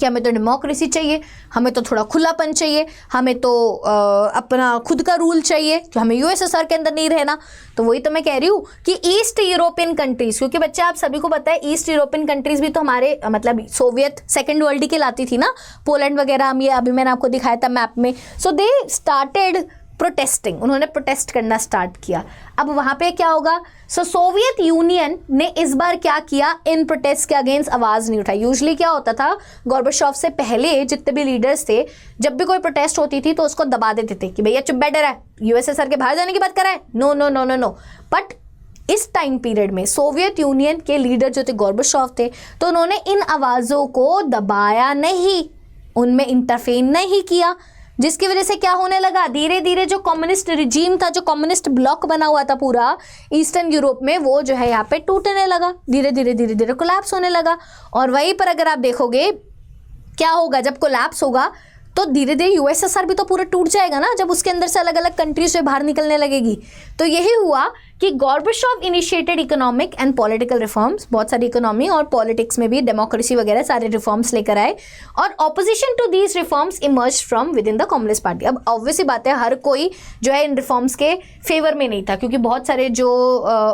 कि हमें तो डेमोक्रेसी चाहिए, हमें तो थोड़ा खुलापन चाहिए, हमें तो अपना खुद का रूल चाहिए, कि हमें यूएसएसआर के अंदर नहीं रहना। तो वही तो मैं कह रही हूँ कि ईस्ट यूरोपियन कंट्रीज, क्योंकि बच्चे आप सभी को पता है ईस्ट यूरोपियन कंट्रीज भी तो हमारे मतलब सोवियत सेकेंड वर्ल्ड की कहलाती थी ना, पोलैंड वगैरह। हम ये अभी मैंने आपको दिखाया था मैप में। सो दे स्टार्टेड प्रोटेस्टिंग, उन्होंने प्रोटेस्ट करना स्टार्ट किया। अब वहां पे क्या होगा, सो सोवियत यूनियन ने इस बार क्या किया, इन प्रोटेस्ट के अगेंस्ट आवाज नहीं उठाई। यूजुअली क्या होता था, गॉर्बाचोव से पहले जितने भी लीडर्स थे, जब भी कोई प्रोटेस्ट होती थी तो उसको दबा देते थे कि भैया चुप बैठे रहा है, यूएसएसआर के बाहर जाने की बात कर रहा है, no no no no no. But इस टाइम पीरियड में सोवियत यूनियन के लीडर जो थे गॉर्बाचोव थे, तो उन्होंने इन आवाजों को दबाया नहीं, उनमें इंटरफेन नहीं किया, जिसकी वजह से क्या होने लगा, धीरे धीरे जो कम्युनिस्ट रिजीम था, जो कम्युनिस्ट ब्लॉक बना हुआ था पूरा ईस्टर्न यूरोप में, वो जो है यहाँ पे टूटने लगा, धीरे धीरे कोलैप्स होने लगा। और वहीं पर अगर आप देखोगे क्या होगा, जब कोलैप्स होगा तो धीरे धीरे यूएसएसआर भी तो पूरा टूट जाएगा ना, जब उसके अंदर से अलग अलग कंट्रीज से बाहर निकलने लगेगी। तो यही हुआ कि Gorbachev initiated economic and political reforms, बहुत सारी इकोनॉमी और पॉलिटिक्स में भी डेमोक्रेसी वगैरह सारे रिफॉर्म्स लेकर आए, और opposition to these reforms emerge from within the communist party. अब ऑब्वियसली बात है, हर कोई जो है इन रिफॉर्म्स के फेवर में नहीं था, क्योंकि बहुत सारे जो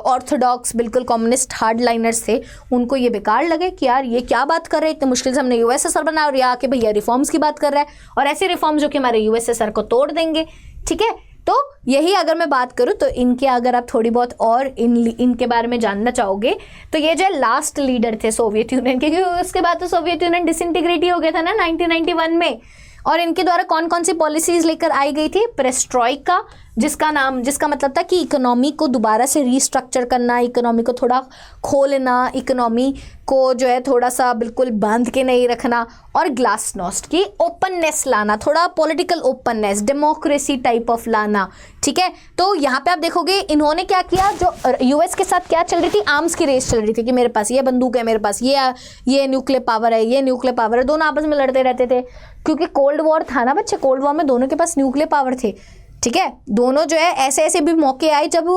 ऑर्थोडॉक्स बिल्कुल कम्युनिस्ट हार्ड लाइनर्स थे, उनको ये बेकार लगे कि यार ये क्या बात कर रहे हैं, इतने मुश्किल से हमने यूएसएसआर बनाया और यहाँ आके भैया रिफॉर्म्स की बात कर रहा है, और ऐसे रिफॉर्म्स जो कि हमारे यूएसएसआर को तोड़ देंगे, ठीक है। तो यही अगर मैं बात करूं तो इनके, अगर आप थोड़ी बहुत और इनके बारे में जानना चाहोगे, तो ये जो लास्ट लीडर थे सोवियत यूनियन के, क्योंकि उसके बाद तो सोवियत यूनियन डिसइंटीग्रेट हो गया था ना 1991 में। और इनके द्वारा कौन कौन सी पॉलिसीज लेकर आई गई थी, पेरेस्ट्रोइका, जिसका मतलब था कि इकोनॉमी को दोबारा से रीस्ट्रक्चर करना, इकोनॉमी को थोड़ा खोलना, इकोनॉमी को जो है थोड़ा सा बिल्कुल बांध के नहीं रखना, और ग्लासनोस्ट की ओपननेस लाना, थोड़ा political openness, democracy type of लाना, ठीक है। तो यहाँ पे आप देखोगे इन्होंने क्या किया, जो यूएस के साथ क्या चल रही थी, आर्म्स की रेस चल रही थी कि मेरे पास ये बंदूक है, मेरे पास ये न्यूक्लियर पावर है, ये न्यूक्लियर पावर है, दोनों आपस में लड़ते रहते थे, क्योंकि कोल्ड वॉर था ना बच्चे, कोल्ड वॉर में दोनों के पास न्यूक्लियर पावर थे, ठीक है। दोनों जो है ऐसे भी मौके आए जब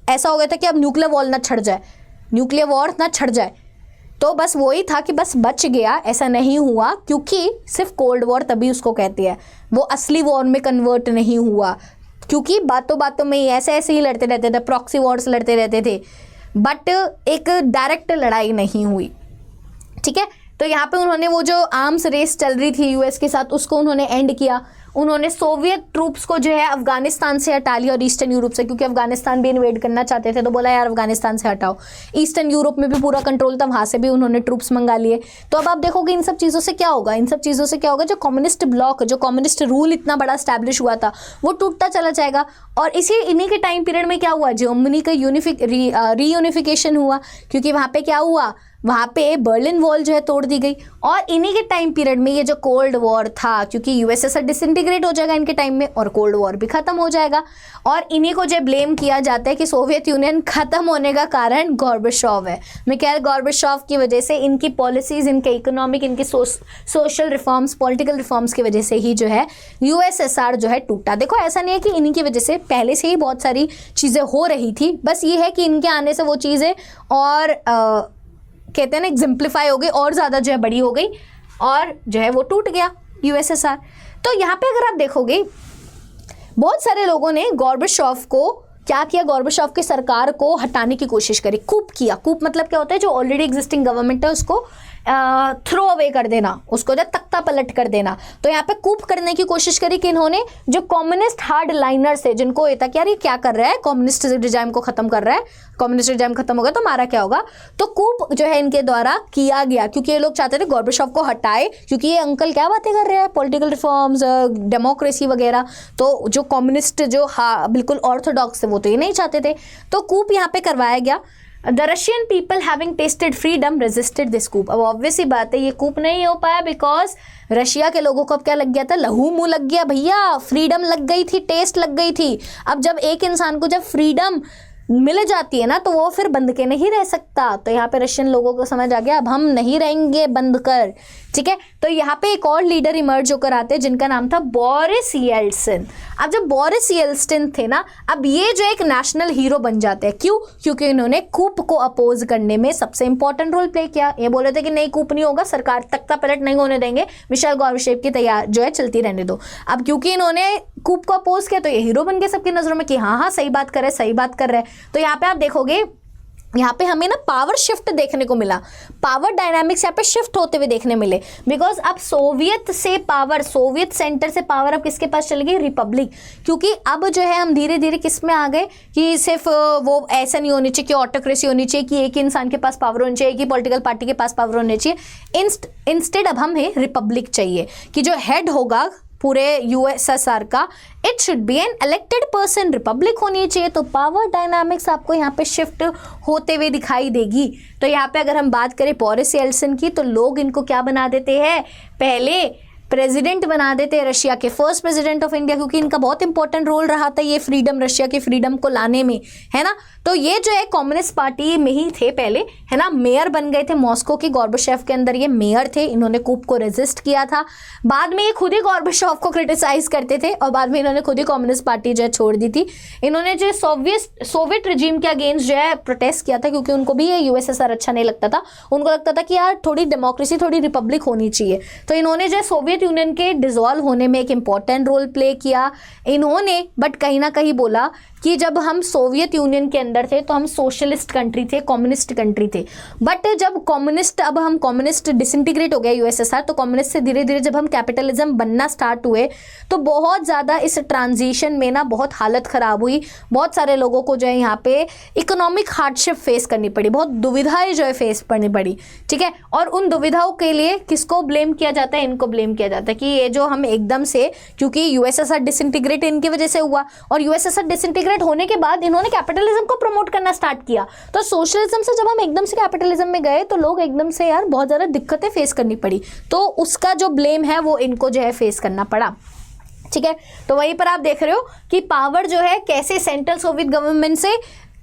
ऐसा हो गया था कि अब न्यूक्लियर वॉर ना छड़ जाए, तो बस वही था कि बस बच गया, ऐसा नहीं हुआ, क्योंकि सिर्फ कोल्ड वॉर तभी उसको कहते हैं, वो असली वॉर में कन्वर्ट नहीं हुआ, क्योंकि बातों बातों में ही ऐसे ही लड़ते रहते थे, प्रॉक्सी वॉर्स लड़ते रहते थे, बट एक डायरेक्ट लड़ाई नहीं हुई, ठीक है। तो यहाँ पे उन्होंने वो जो आर्म्स रेस चल रही थी यूएस के साथ, उसको उन्होंने एंड किया। उन्होंने सोवियत ट्रूप्स को जो है अफगानिस्तान से हटा लिया और ईस्टर्न यूरोप से, क्योंकि अफगानिस्तान भी इन्वेड करना चाहते थे तो बोला यार अफगानिस्तान से हटाओ। ईस्टर्न यूरोप में भी पूरा कंट्रोल था, वहाँ से भी उन्होंने ट्रूप्स मंगा लिए। तो अब आप देखोगे इन सब चीज़ों से क्या होगा, इन सब चीज़ों से क्या होगा, जो कम्युनिस्ट ब्लॉक, जो कम्युनिस्ट रूल इतना बड़ा स्टैब्लिश हुआ था वो टूटता चला जाएगा। और इन्हीं के टाइम पीरियड में क्या हुआ, जर्मनी का रीयूनिफिकेशन हुआ, क्योंकि वहाँ पे क्या हुआ, वहाँ पे बर्लिन वॉल जो है तोड़ दी गई। और इन्हीं के टाइम पीरियड में ये जो कोल्ड वॉर था, क्योंकि यूएसएसआर डिसइंटीग्रेट हो जाएगा इनके टाइम में और कोल्ड वॉर भी खत्म हो जाएगा। और इन्हीं को जो ब्लेम किया जाता है कि सोवियत यूनियन खत्म होने का कारण गॉर्बाचोव है। मैं कह रहा गॉर्बाचोव की वजह से, इनकी पॉलिसीज, इनके इकोनॉमिक, इनकी सोशल रिफॉर्म्स, पॉलिटिकल रिफॉर्म्स की वजह से ही जो है यूएसएसआर जो है टूटा। देखो ऐसा नहीं है कि इन्हीं की वजह से, पहले से ही बहुत सारी चीज़ें हो रही थी, बस ये है कि इनके आने से वो चीज़ें और कहते हैं ना एग्जिम्प्लीफाई हो गई और ज़्यादा जो है बड़ी हो गई और जो है वो टूट गया यूएसएसआर। तो यहाँ पे अगर आप देखोगे बहुत सारे लोगों ने गॉर्बाचोव को क्या किया, गॉर्बाचोव की सरकार को हटाने की कोशिश करी, कूप किया। कूप मतलब क्या होता है, जो ऑलरेडी एग्जिस्टिंग गवर्नमेंट है उसको थ्रो अवे कर देना, उसको जो तख्ता पलट कर देना। तो यहाँ पे कूप करने की कोशिश करी कि इन्होंने जो कम्युनिस्ट हार्ड लाइनर्स है, जिनको ये था कि यार ये क्या कर रहा है, कम्युनिस्ट रिजाइम को खत्म कर रहा है, कम्युनिस्ट रिजाइम खत्म होगा तो हमारा क्या होगा। तो कूप जो है इनके द्वारा किया गया, क्योंकि ये लोग चाहते थे गॉर्बाचोव को हटाए, क्योंकि ये अंकल क्या बातें कर रहे हैं, पॉलिटिकल रिफॉर्म्स, डेमोक्रेसी वगैरह। तो जो कम्युनिस्ट जो बिल्कुल ऑर्थोडॉक्स थे वो तो ये नहीं चाहते थे। तो कूप यहाँ पे करवाया गया। The Russian people having tested freedom resisted this coup. अब ऑब्वियस ही बात है ये कूप नहीं हो पाया, बिकॉज रशिया के लोगों को अब क्या लग गया था, लहू मुंह लग गया भैया, फ्रीडम लग गई थी, टेस्ट लग गई थी। अब जब एक इंसान को जब फ्रीडम मिल जाती है ना तो वो फिर बंद के नहीं रह सकता। तो यहाँ पे रशियन लोगों को समझ आ गया अब हम नहीं रहेंगे बंद कर, ठीक है। तो यहाँ पे एक और लीडर इमर्ज होकर आते हैं जिनका नाम था बोरिस येल्सिन। अब जब बोरिस येल्सिन थे ना, अब ये जो एक नेशनल हीरो बन जाते हैं। क्यों? क्योंकि इन्होंने कूप को अपोज करने में सबसे इंपॉर्टेंट रोल प्ले किया। ये बोले थे कि नहीं कूप नहीं होगा, सरकार तख्ता पलट नहीं होने देंगे, मिशेल गॉर्बाचोव की तैयार जो है चलती रहने दो। अब क्योंकि इन्होंने कूप को अपोज किया तो ये हीरो बन गए सबकी नजरों में कि हाँ हाँ सही बात कर रहे, सही बात कर रहे। तो यहाँ पे आप देखोगे, यहाँ पे हमें ना पावर शिफ्ट देखने को मिला, पावर डायनामिक्स यहाँ पे शिफ्ट होते हुए देखने मिले। बिकॉज अब सोवियत से पावर, सोवियत सेंटर से पावर अब किसके पास चली गई, रिपब्लिक। क्योंकि अब जो है हम धीरे धीरे किस में आ गए कि सिर्फ वो ऐसा नहीं होनी चाहिए कि ऑटोक्रेसी होनी चाहिए कि एक ही इंसान के पास पावर होनी चाहिए, एक ही पॉलिटिकल पार्टी के पास पावर होनी चाहिए। इंस्टेड अब हमें रिपब्लिक चाहिए कि जो हेड होगा पूरे यूएसएसआर का, it should be an elected person, Republic होनी चाहिए। तो पावर डायनामिक्स आपको यहाँ पे शिफ्ट होते हुए दिखाई देगी। तो यहाँ पे अगर हम बात करें बोरिस येल्सिन की, तो लोग इनको क्या बना देते हैं, पहले प्रेसिडेंट बना देते हैं रशिया के, फर्स्ट प्रेसिडेंट ऑफ इंडिया, क्योंकि इनका बहुत इंपॉर्टेंट रोल रहा था ये फ्रीडम, रशिया की फ्रीडम को लाने में, है ना। तो ये जो है कम्युनिस्ट पार्टी में ही थे पहले, है ना, मेयर बन गए थे मॉस्को के, गॉर्बाचोव के अंदर ये मेयर थे। इन्होंने कूप को रेजिस्ट किया था। बाद में ये खुद ही गॉर्बाचोव को क्रिटिसाइज करते थे और बाद में इन्होंने खुद ही कम्युनिस्ट पार्टी जो है छोड़ दी थी। इन्होंने जो सोवियत रिजीम के अगेंस्ट जो है प्रोटेस्ट किया था, क्योंकि उनको भी ये यूएसएसआर अच्छा नहीं लगता था। उनको लगता था कि यार थोड़ी डेमोक्रेसी, थोड़ी रिपब्लिक होनी चाहिए। तो इन्होंने जो सोवियत यूनियन के डिसॉल्व होने में एक इंपॉर्टेंट रोल प्ले किया इन्होंने। बट कहीं ना कहीं बोला कि जब हम सोवियत यूनियन के अंदर थे तो हम सोशलिस्ट कंट्री थे, कम्युनिस्ट कंट्री थे। बट जब कम्युनिस्ट, अब हम कम्युनिस्ट डिसइंटीग्रेट हो गया यूएसएसआर, तो कम्युनिस्ट से धीरे धीरे जब हम कैपिटलिज्म बनना स्टार्ट हुए तो बहुत ज़्यादा इस ट्रांजिशन में ना बहुत हालत ख़राब हुई। बहुत सारे लोगों को जो है यहाँ पे इकोनॉमिक हार्डशिप फेस करनी पड़ी, बहुत दुविधाएं जो है फेस करनी पड़ी, ठीक है। और उन दुविधाओं के लिए किसको ब्लेम किया जाता है, इनको ब्लेम किया जाता है कि ये जो हम एकदम से, क्योंकि यूएसएसआर डिसइंटीग्रेट इनकी वजह से हुआ और यूएसएसआर डिसइंटीग्रेट होने के बाद इन्होंने कैपिटलिज्म को प्रमोट करना स्टार्ट किया। तो सोशलिज्म से जब हम एकदम से कैपिटलिज्म में गए तो लोग एकदम से यार बहुत ज़्यादा दिक्कतें फेस करनी पड़ी, तो उसका जो ब्लेम है वो इनको जो है फेस करना पड़ा, ठीक है। तो वहीं पर आप देख रहे हो कि पावर जो है कैसे सेंट्रल सोवियत गवर्नमेंट से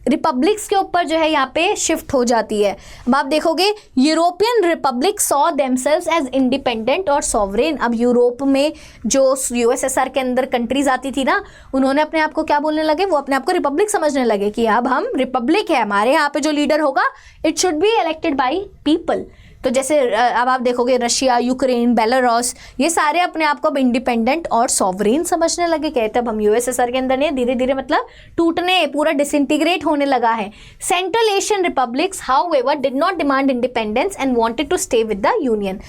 रिपब्लिक्स के ऊपर जो है यहाँ पे शिफ्ट हो जाती है। अब आप देखोगे European republic saw themselves as independent और सॉवरेन। अब यूरोप में जो यूएसएसआर के अंदर कंट्रीज आती थी ना, उन्होंने अपने आप को क्या बोलने लगे, वो अपने आप को रिपब्लिक समझने लगे कि अब हम रिपब्लिक है, हमारे यहाँ पे जो लीडर होगा it should be elected by people. तो जैसे अब आप देखोगे रशिया, यूक्रेन, बेलारूस, ये सारे अपने आप को अब इंडिपेंडेंट और सॉवरेन समझने लगे। कहते अब हम यूएसएसआर के अंदर नहीं, धीरे धीरे मतलब टूटने, पूरा डिसइंटीग्रेट होने लगा है। Central Asian republics however did not demand independence and wanted to stay with the union.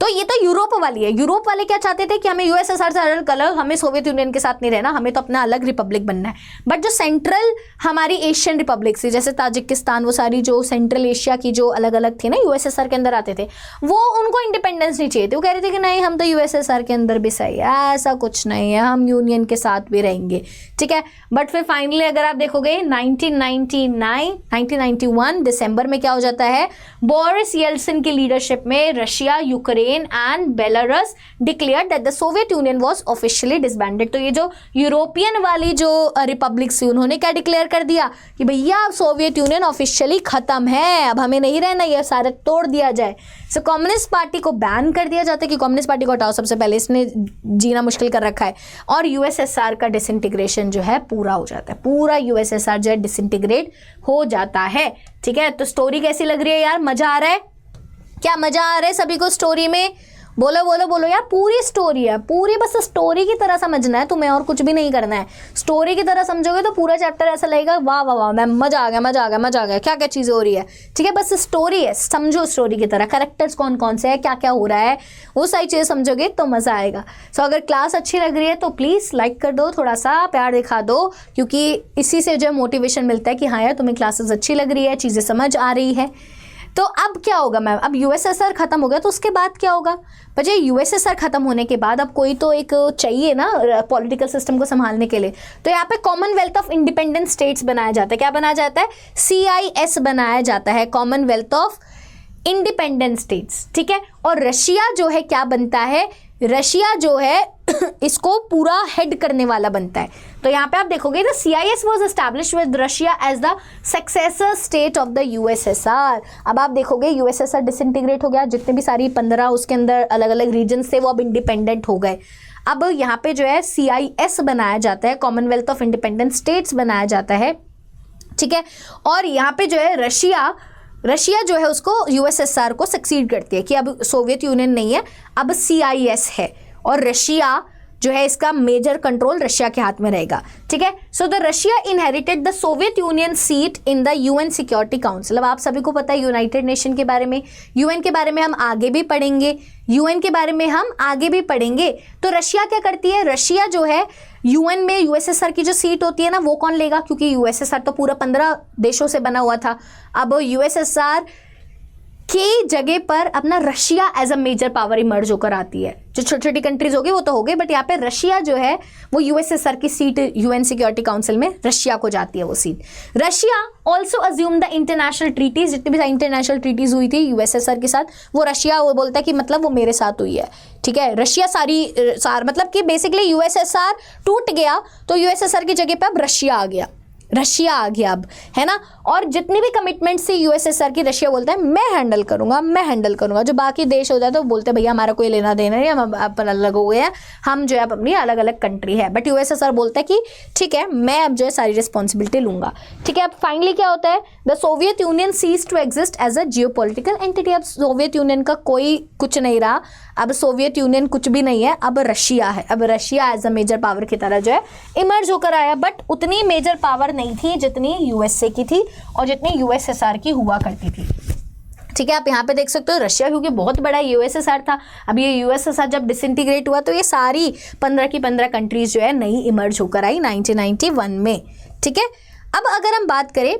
तो ये तो यूरोप वाली है। यूरोप वाले क्या चाहते थे कि हमें यूएसएसआर से अलग अलग, हमें सोवियत यूनियन के साथ नहीं रहना, हमें तो अपना अलग रिपब्लिक बनना है। बट जो सेंट्रल हमारी एशियन रिपब्लिक्स थी, जैसे ताजिकिस्तान, वो सारी जो सेंट्रल एशिया की जो अलग अलग थी ना, यूएसएसआर के अंदर आते थे, वो उनको इंडिपेंडेंस नहीं चाहिए थे। वो कह रहे थे कि नहीं, हम तो यूएसएसआर के अंदर भी सही है, ऐसा कुछ नहीं है, हम यूनियन के साथ भी रहेंगे, ठीक है। बट फिर फाइनली अगर आप देखोगे 1991 दिसंबर में क्या हो जाता है, बोरिस येल्सिन की लीडरशिप में Russia, Ukraine and Belarus declared that the Soviet union was officially disbanded. तो ये जो यूरोपियन वाली जो रिपब्लिक्स थी, उन्होंने क्या डिक्लेयर कर दिया कि भैया अब सोवियत यूनियन ऑफिशियली खत्म है, अब हमें नहीं रहना, ये सारे तोड़ दिया जाए। सो कम्युनिस्ट पार्टी को बैन कर दिया जाता है कि कम्युनिस्ट पार्टी को हटाओ सबसे पहले, इसने जीना मुश्किल कर रखा है। और यूएसएसआर का डिसइंटीग्रेशन जो है पूरा हो जाता है, पूरा यूएसएसआर जो है डिसइंटीग्रेट हो जाता है, ठीक है। तो स्टोरी कैसी लग रही है यार, मजा आ रहा है? क्या मजा आ रहा है सभी को स्टोरी में? बोलो बोलो बोलो यार। पूरी स्टोरी है, पूरी बस स्टोरी की तरह समझना है तुम्हें, और कुछ भी नहीं करना है। स्टोरी की तरह समझोगे तो पूरा चैप्टर ऐसा लगेगा वाह वाह वाह, मैं मजा आ गया मजा आ गया मजा आ गया, क्या क्या चीज़ें हो रही है, ठीक है। बस स्टोरी है, समझो स्टोरी की तरह, कैरेक्टर्स कौन कौन से है, क्या क्या हो रहा है, वो सारी चीज़ें समझोगे तो मज़ा आएगा। सो अगर क्लास अच्छी लग रही है तो प्लीज़ लाइक कर दो, थोड़ा सा प्यार दिखा दो, क्योंकि इसी से जो मोटिवेशन मिलता है कि हाँ यार तुम्हें क्लासेस अच्छी लग रही है, चीज़ें समझ आ रही है। तो अब क्या होगा मैम, अब यूएसएसआर खत्म हो गया तो उसके बाद क्या होगा? पर ये यूएसएसआर खत्म होने के बाद अब कोई तो एक चाहिए ना पॉलिटिकल सिस्टम को संभालने के लिए। तो यहाँ पे कॉमनवेल्थ ऑफ इंडिपेंडेंट स्टेट्स बनाया जाता है। क्या बनाया जाता है? CIS बनाया जाता है, कॉमनवेल्थ ऑफ इंडिपेंडेंट स्टेट्स, ठीक है। और रशिया जो है क्या बनता है, रशिया जो है इसको पूरा हेड करने वाला बनता है। तो यहाँ पे आप देखोगे ना, CIS was established with Russia as the successor state of the USSR. अब आप देखोगे यूएसएसआर डिसइंटीग्रेट हो गया, जितने भी सारी 15 उसके अंदर अलग अलग रीजन्स थे वो अब इंडिपेंडेंट हो गए। अब यहाँ पे जो है CIS बनाया जाता है, कॉमनवेल्थ ऑफ इंडिपेंडेंट स्टेट्स बनाया जाता है, ठीक है। और यहाँ पे जो है रशिया जो है उसको यूएसएसआर को सक्सीड करती है कि अब सोवियत यूनियन नहीं है, अब CIS है, और रशिया जो है इसका मेजर कंट्रोल रशिया के हाथ में रहेगा, ठीक है। So the Russia inherited the Soviet union seat in the UN security council. अब आप सभी को पता है यूनाइटेड नेशन के बारे में, UN के बारे में हम आगे भी पढ़ेंगे, UN के बारे में हम आगे भी पढ़ेंगे। तो रशिया क्या करती है, रशिया जो है UN में यूएसएसआर की जो सीट होती है ना, वो कौन लेगा, क्योंकि यूएसएसआर तो पूरा 15 देशों से बना हुआ था। अब यूएसएसआर की जगह पर अपना Russia as a major power emerge होकर आती है। जो छोटी छोटी कंट्रीज होगी वो तो हो गई, बट यहाँ पे रशिया जो है वो यूएसएसआर की सीट UN सिक्योरिटी काउंसिल में रशिया को जाती है वो seat. Russia also assume the international treaties, जितनी भी इंटरनेशनल ट्रीटीज हुई थी यूएसएसआर के साथ, वो रशिया वो बोलता है कि मतलब वो मेरे साथ हुई है, ठीक है। रशिया मतलब कि बेसिकली यूएसएसआर टूट गया तो यूएसएसआर की जगह पे अब रशिया आ गया अब, है ना। और जितनी भी कमिटमेंट से यूएसएसआर की रशिया बोलता है मैं हैंडल करूंगा। जो बाकी देश होता है तो बोलते हैं भैया हमारा कोई लेना देना नहीं, हम अपन अलग हो गए हैं, हम जो है अपनी अलग अलग कंट्री है। बट यूएसएसआर बोलता है कि ठीक है मैं अब जो है सारी रिस्पॉन्सिबिलिटी लूंगा, ठीक है। अब फाइनली क्या होता है, the Soviet union cease to exist as a geopolitical entity. अब सोवियत यूनियन का कोई कुछ नहीं रहा, अब सोवियत यूनियन कुछ भी नहीं है, अब रशिया है। अब Russia as a major power की तरह जो है इमर्ज होकर आया, बट उतनी मेजर पावर नहीं थी जितनी यूएसए की थी और जितनी यूएसएसआर की हुआ करती थी, ठीक है। आप यहाँ पे देख सकते हो रशिया क्योंकि बहुत बड़ा यूएसएसआर था, अब ये यूएसएसआर जब डिसइंटीग्रेट हुआ तो ये सारी 15 की 15 कंट्रीज जो है नई इमर्ज होकर आई 1991 में, ठीक है। अब अगर हम बात करें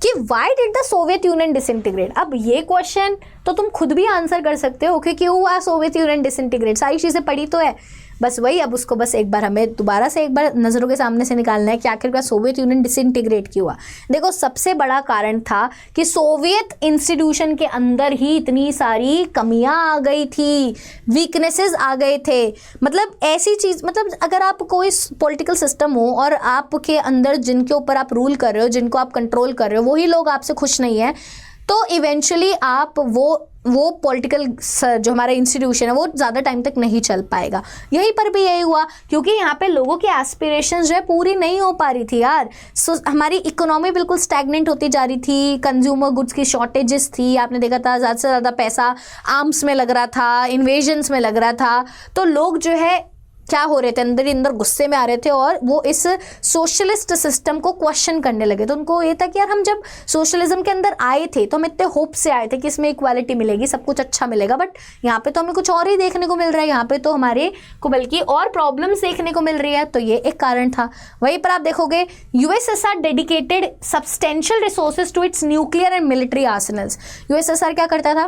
कि why did the Soviet union disintegrate, अब ये क्वेश्चन तो तुम खुद भी आंसर कर सकते हो कि क्यों हुआ सोवियत यूनियन डिसइंटीग्रेट, सारी चीज़ें पढ़ी तो है, बस वही अब उसको बस एक बार हमें दोबारा से एक बार नज़रों के सामने से निकालना है कि आखिरकार सोवियत यूनियन डिसइंटीग्रेट क्यों हुआ। देखो सबसे बड़ा कारण था कि सोवियत इंस्टीट्यूशन के अंदर ही इतनी सारी कमियां आ गई थी, वीकनेसेस आ गए थे। मतलब ऐसी चीज़, मतलब अगर आप कोई पॉलिटिकल सिस्टम हो और आपके अंदर जिनके ऊपर आप रूल कर रहे हो, जिनको आप कंट्रोल कर रहे हो, वही लोग आपसे खुश नहीं है, तो इवेंचुअली आप वो पॉलिटिकल जो हमारा इंस्टीट्यूशन है वो ज़्यादा टाइम तक नहीं चल पाएगा। यहीं पर भी यही हुआ क्योंकि यहाँ पे लोगों की एस्पिरेशंस जो है पूरी नहीं हो पा रही थी यार। हमारी इकोनॉमी बिल्कुल स्टैग्नेंट होती जा रही थी, कंज्यूमर गुड्स की शॉर्टेजेस थी, आपने देखा था ज़्यादा से ज़्यादा पैसा आर्म्स में लग रहा था, इन्वेजन्स में लग रहा था, तो लोग जो है क्या हो रहे थे, अंदर ही अंदर गुस्से में आ रहे थे और वो इस सोशलिस्ट सिस्टम को क्वेश्चन करने लगे। तो उनको ये था कि यार हम जब सोशलिज्म के अंदर आए थे तो हम इतने होप से आए थे कि इसमें इक्वालिटी मिलेगी, सब कुछ अच्छा मिलेगा, बट यहाँ पे तो हमें कुछ और ही देखने को मिल रहा है, यहाँ पे तो हमारे को बल्कि और प्रॉब्लम्स देखने को मिल रही है। तो ये एक कारण था। वहीं पर आप देखोगे USSR dedicated substantial resources to its nuclear and military arsenals. USSR क्या करता था,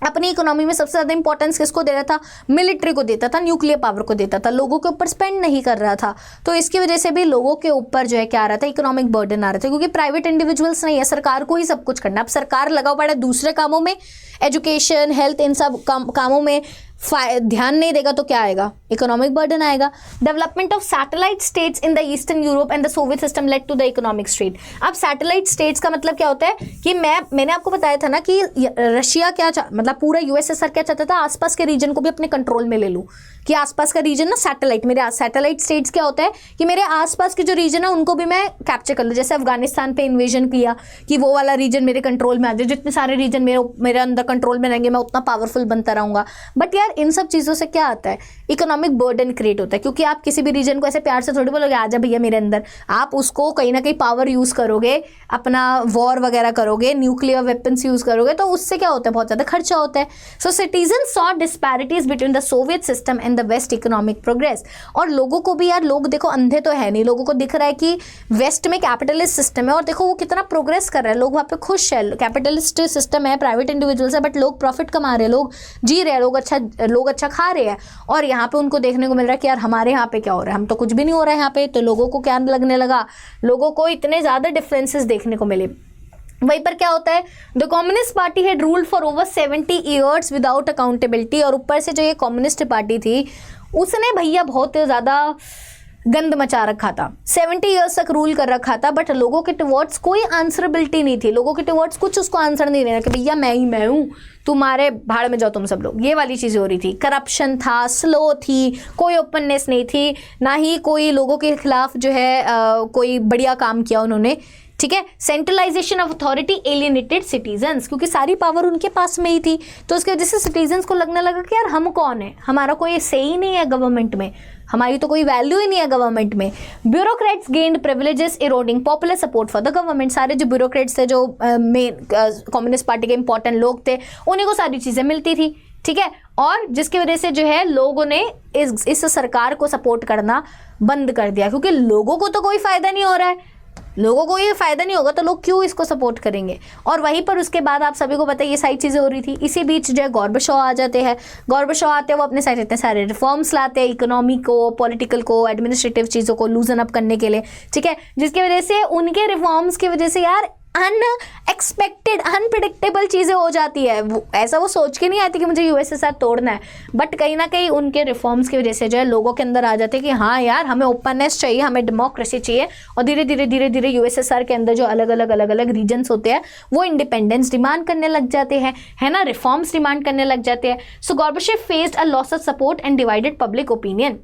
अपनी इकोनॉमी में सबसे ज़्यादा इंपॉर्टेंस किसको दे रहा था, मिलिट्री को देता था, न्यूक्लियर पावर को देता था, लोगों के ऊपर स्पेंड नहीं कर रहा था। तो इसकी वजह से भी लोगों के ऊपर जो है क्या आ रहा था, इकोनॉमिक बर्डन आ रहा था, क्योंकि प्राइवेट इंडिविजुअल्स नहीं है, सरकार को ही सब कुछ करना। अब सरकार लगा पड़ा है दूसरे कामों में, एजुकेशन, हेल्थ, इन सब कामों में ध्यान नहीं देगा तो क्या आएगा, इकोनॉमिक बर्डन आएगा। Development of satellite states in the eastern Europe and the Soviet system led to the economic strait. अब सैटेलाइट स्टेट्स का मतलब क्या होता है कि मैंने आपको बताया था ना कि रशिया क्या मतलब पूरा यूएसएसआर क्या चाहता था, आसपास के रीजन को भी अपने कंट्रोल में ले लूँ, कि आसपास का रीजन ना सैटेलाइट, मेरे सैटेलाइट स्टेट्स क्या होता है कि मेरे आसपास के जो रीजन है उनको भी मैं कैप्चर कर लूँ। जैसे अफगानिस्तान पे इन्वेजन किया कि वो वाला रीजन मेरे कंट्रोल में आ जाए, जितने सारे रीजन मेरे अंदर कंट्रोल में रहेंगे मैं उतना पावरफुल बनता रहूँगा। बट यार इन सब चीज़ों से क्या आता है, इकोनॉमिक बर्डन क्रिएट होता है, क्योंकि आप किसी भी रीजन को ऐसे प्यार से थोड़ी बोलोगे आजा भैया मेरे अंदर, आप उसको कहीं ना कहीं पावर यूज़ करोगे, अपना वॉर वगैरह करोगे, न्यूक्लियर वेपन्स यूज़ करोगे, तो उससे क्या होता है, बहुत ज़्यादा खर्चा होता है। So citizen saw disparities between the Soviet system and the West economic progress. और लोगों को भी यार, लोग देखो अंधे तो है नहीं, लोगों को दिख रहा है कि वेस्ट में कैपिटलिस्ट सिस्टम है और देखो वो कितना प्रोग्रेस कर रहा है, लोग वहाँ पे खुश है, कैपिटलिस्ट सिस्टम है, प्राइवेट इंडिविजुअल्स है, बट लोग प्रॉफिट कमा रहे हैं, लोग जी रहे हैं, लोग अच्छा खा रहे हैं। और यहाँ पे उनको देखने को मिल रहा है कि यार हमारे यहाँ पे क्या हो रहा है, हम तो कुछ भी नहीं हो रहा है यहाँ पे। तो लोगों को क्या लगने लगा, लोगों को इतने ज़्यादा डिफरेंसेस देखने को मिले। वहीं पर क्या होता है, the communist party had ruled for over 70 years without accountability. और ऊपर से जो ये कम्युनिस्ट पार्टी थी उसने भैया बहुत ज़्यादा गंद मचा रखा था, 70 ईयर्स तक रूल कर रखा था, बट लोगों के टुवर्ड्स कोई आंसरेबिलिटी नहीं थी, लोगों के टुवर्ड्स कुछ उसको आंसर नहीं देना कि भैया मैं हूँ, तुम्हारे भाड़ में जाओ तुम सब लोग, ये वाली चीज़ें हो रही थी। करप्शन था, स्लो थी, कोई ओपननेस नहीं थी, ना ही कोई लोगों के खिलाफ जो है कोई बढ़िया काम किया उन्होंने, ठीक है। Centralisation of authority alienated citizens, क्योंकि सारी पावर उनके पास में ही थी, तो उसकी वजह से सिटीजन्स को लगने लगा कि यार हम कौन है, हमारा कोई से ही नहीं है गवर्नमेंट में, हमारी तो कोई वैल्यू ही नहीं है गवर्नमेंट में। Bureaucrats gained privileges eroding popular support for the government. सारे जो ब्यूरोक्रेट्स थे, जो मेन कम्युनिस्ट पार्टी के इंपॉर्टेंट लोग थे, उन्हीं को सारी चीज़ें मिलती थी, ठीक है। और जिसकी वजह से जो है लोगों ने इस सरकार को सपोर्ट करना बंद कर दिया, क्योंकि लोगों को तो कोई फ़ायदा नहीं हो रहा है, लोगों को ये फ़ायदा नहीं होगा तो लोग क्यों इसको सपोर्ट करेंगे। और वहीं पर उसके बाद आप सभी को पता है ये सारी चीज़ें हो रही थी। इसी बीच जो है गॉर्बाचोव आ जाते हैं, गॉर्बाचोव आते हैं, वो अपने साइड इतने सारे रिफॉर्म्स लाते हैं, इकोनॉमी को, पॉलिटिकल को, एडमिनिस्ट्रेटिव चीज़ों को लूजन अप करने के लिए, ठीक है। जिसकी वजह से उनके रिफॉर्म्स की वजह से यार अनएक्सपेक्टेड, अनप्रिडिक्टेबल चीज़ें हो जाती है। वो सोच के नहीं आती कि मुझे यूएसएसआर तोड़ना है, बट कहीं ना कहीं उनके रिफॉर्म्स की वजह से जो है लोगों के अंदर आ जाते हैं कि हाँ यार हमें ओपननेस चाहिए, हमें डेमोक्रेसी चाहिए। और धीरे धीरे यूएसएसआर के अंदर जो अलग अलग रीजन्स होते हैं वो इंडिपेंडेंस डिमांड करने लग जाते हैं, है ना, रिफॉर्म्स डिमांड करने लग जाते हैं। So Gorbachev faced a loss of support and divided public opinion.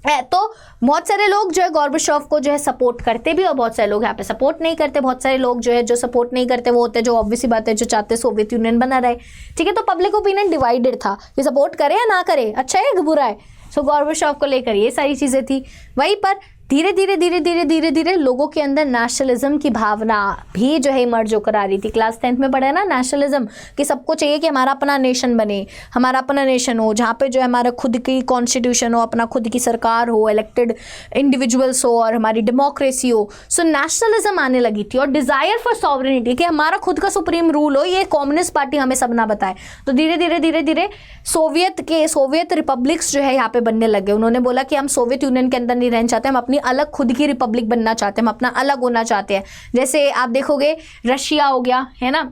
तो बहुत सारे लोग जो है गॉर्बाचोव को जो है सपोर्ट करते भी और बहुत सारे लोग यहाँ पे सपोर्ट नहीं करते। बहुत सारे लोग जो है जो सपोर्ट नहीं करते वो होते हैं जो ऑब्वियसली बात है जो चाहते सोवियत यूनियन बना रहे, ठीक है। तो पब्लिक ओपिनियन डिवाइडेड था कि सपोर्ट करे या ना करे, अच्छा है या बुरा है। सो गॉर्बाचोव को लेकर ये सारी चीज़ें थी। वहीं पर धीरे धीरे लोगों के अंदर नेशनलिज्म की भावना भी जो है इमर्ज होकर आ रही थी। क्लास 10th में पढ़ा है ना नेशनलिज्म, कि सबको चाहिए कि हमारा अपना नेशन बने, हमारा अपना नेशन हो जहाँ पे जो है हमारा खुद की कॉन्स्टिट्यूशन हो, अपना खुद की सरकार हो, इलेक्टेड इंडिविजुअल्स हो और हमारी डेमोक्रेसी हो। सो नेशनलिज्म आने लगी थी और डिज़ायर फॉर सॉवरेनिटी, कि हमारा खुद का सुप्रीम रूल हो, ये कम्युनिस्ट पार्टी हमें सब ना बताए। तो धीरे धीरे सोवियत रिपब्लिक्स जो है यहाँ पे बनने लगे। उन्होंने बोला कि हम सोवियत यूनियन के अंदर नहीं रहना चाहते, हम अपनी अलग खुद की रिपब्लिक बनना चाहते हैं, हम अपना अलग होना चाहते हैं। जैसे आप देखोगे रशिया हो गया, है ना,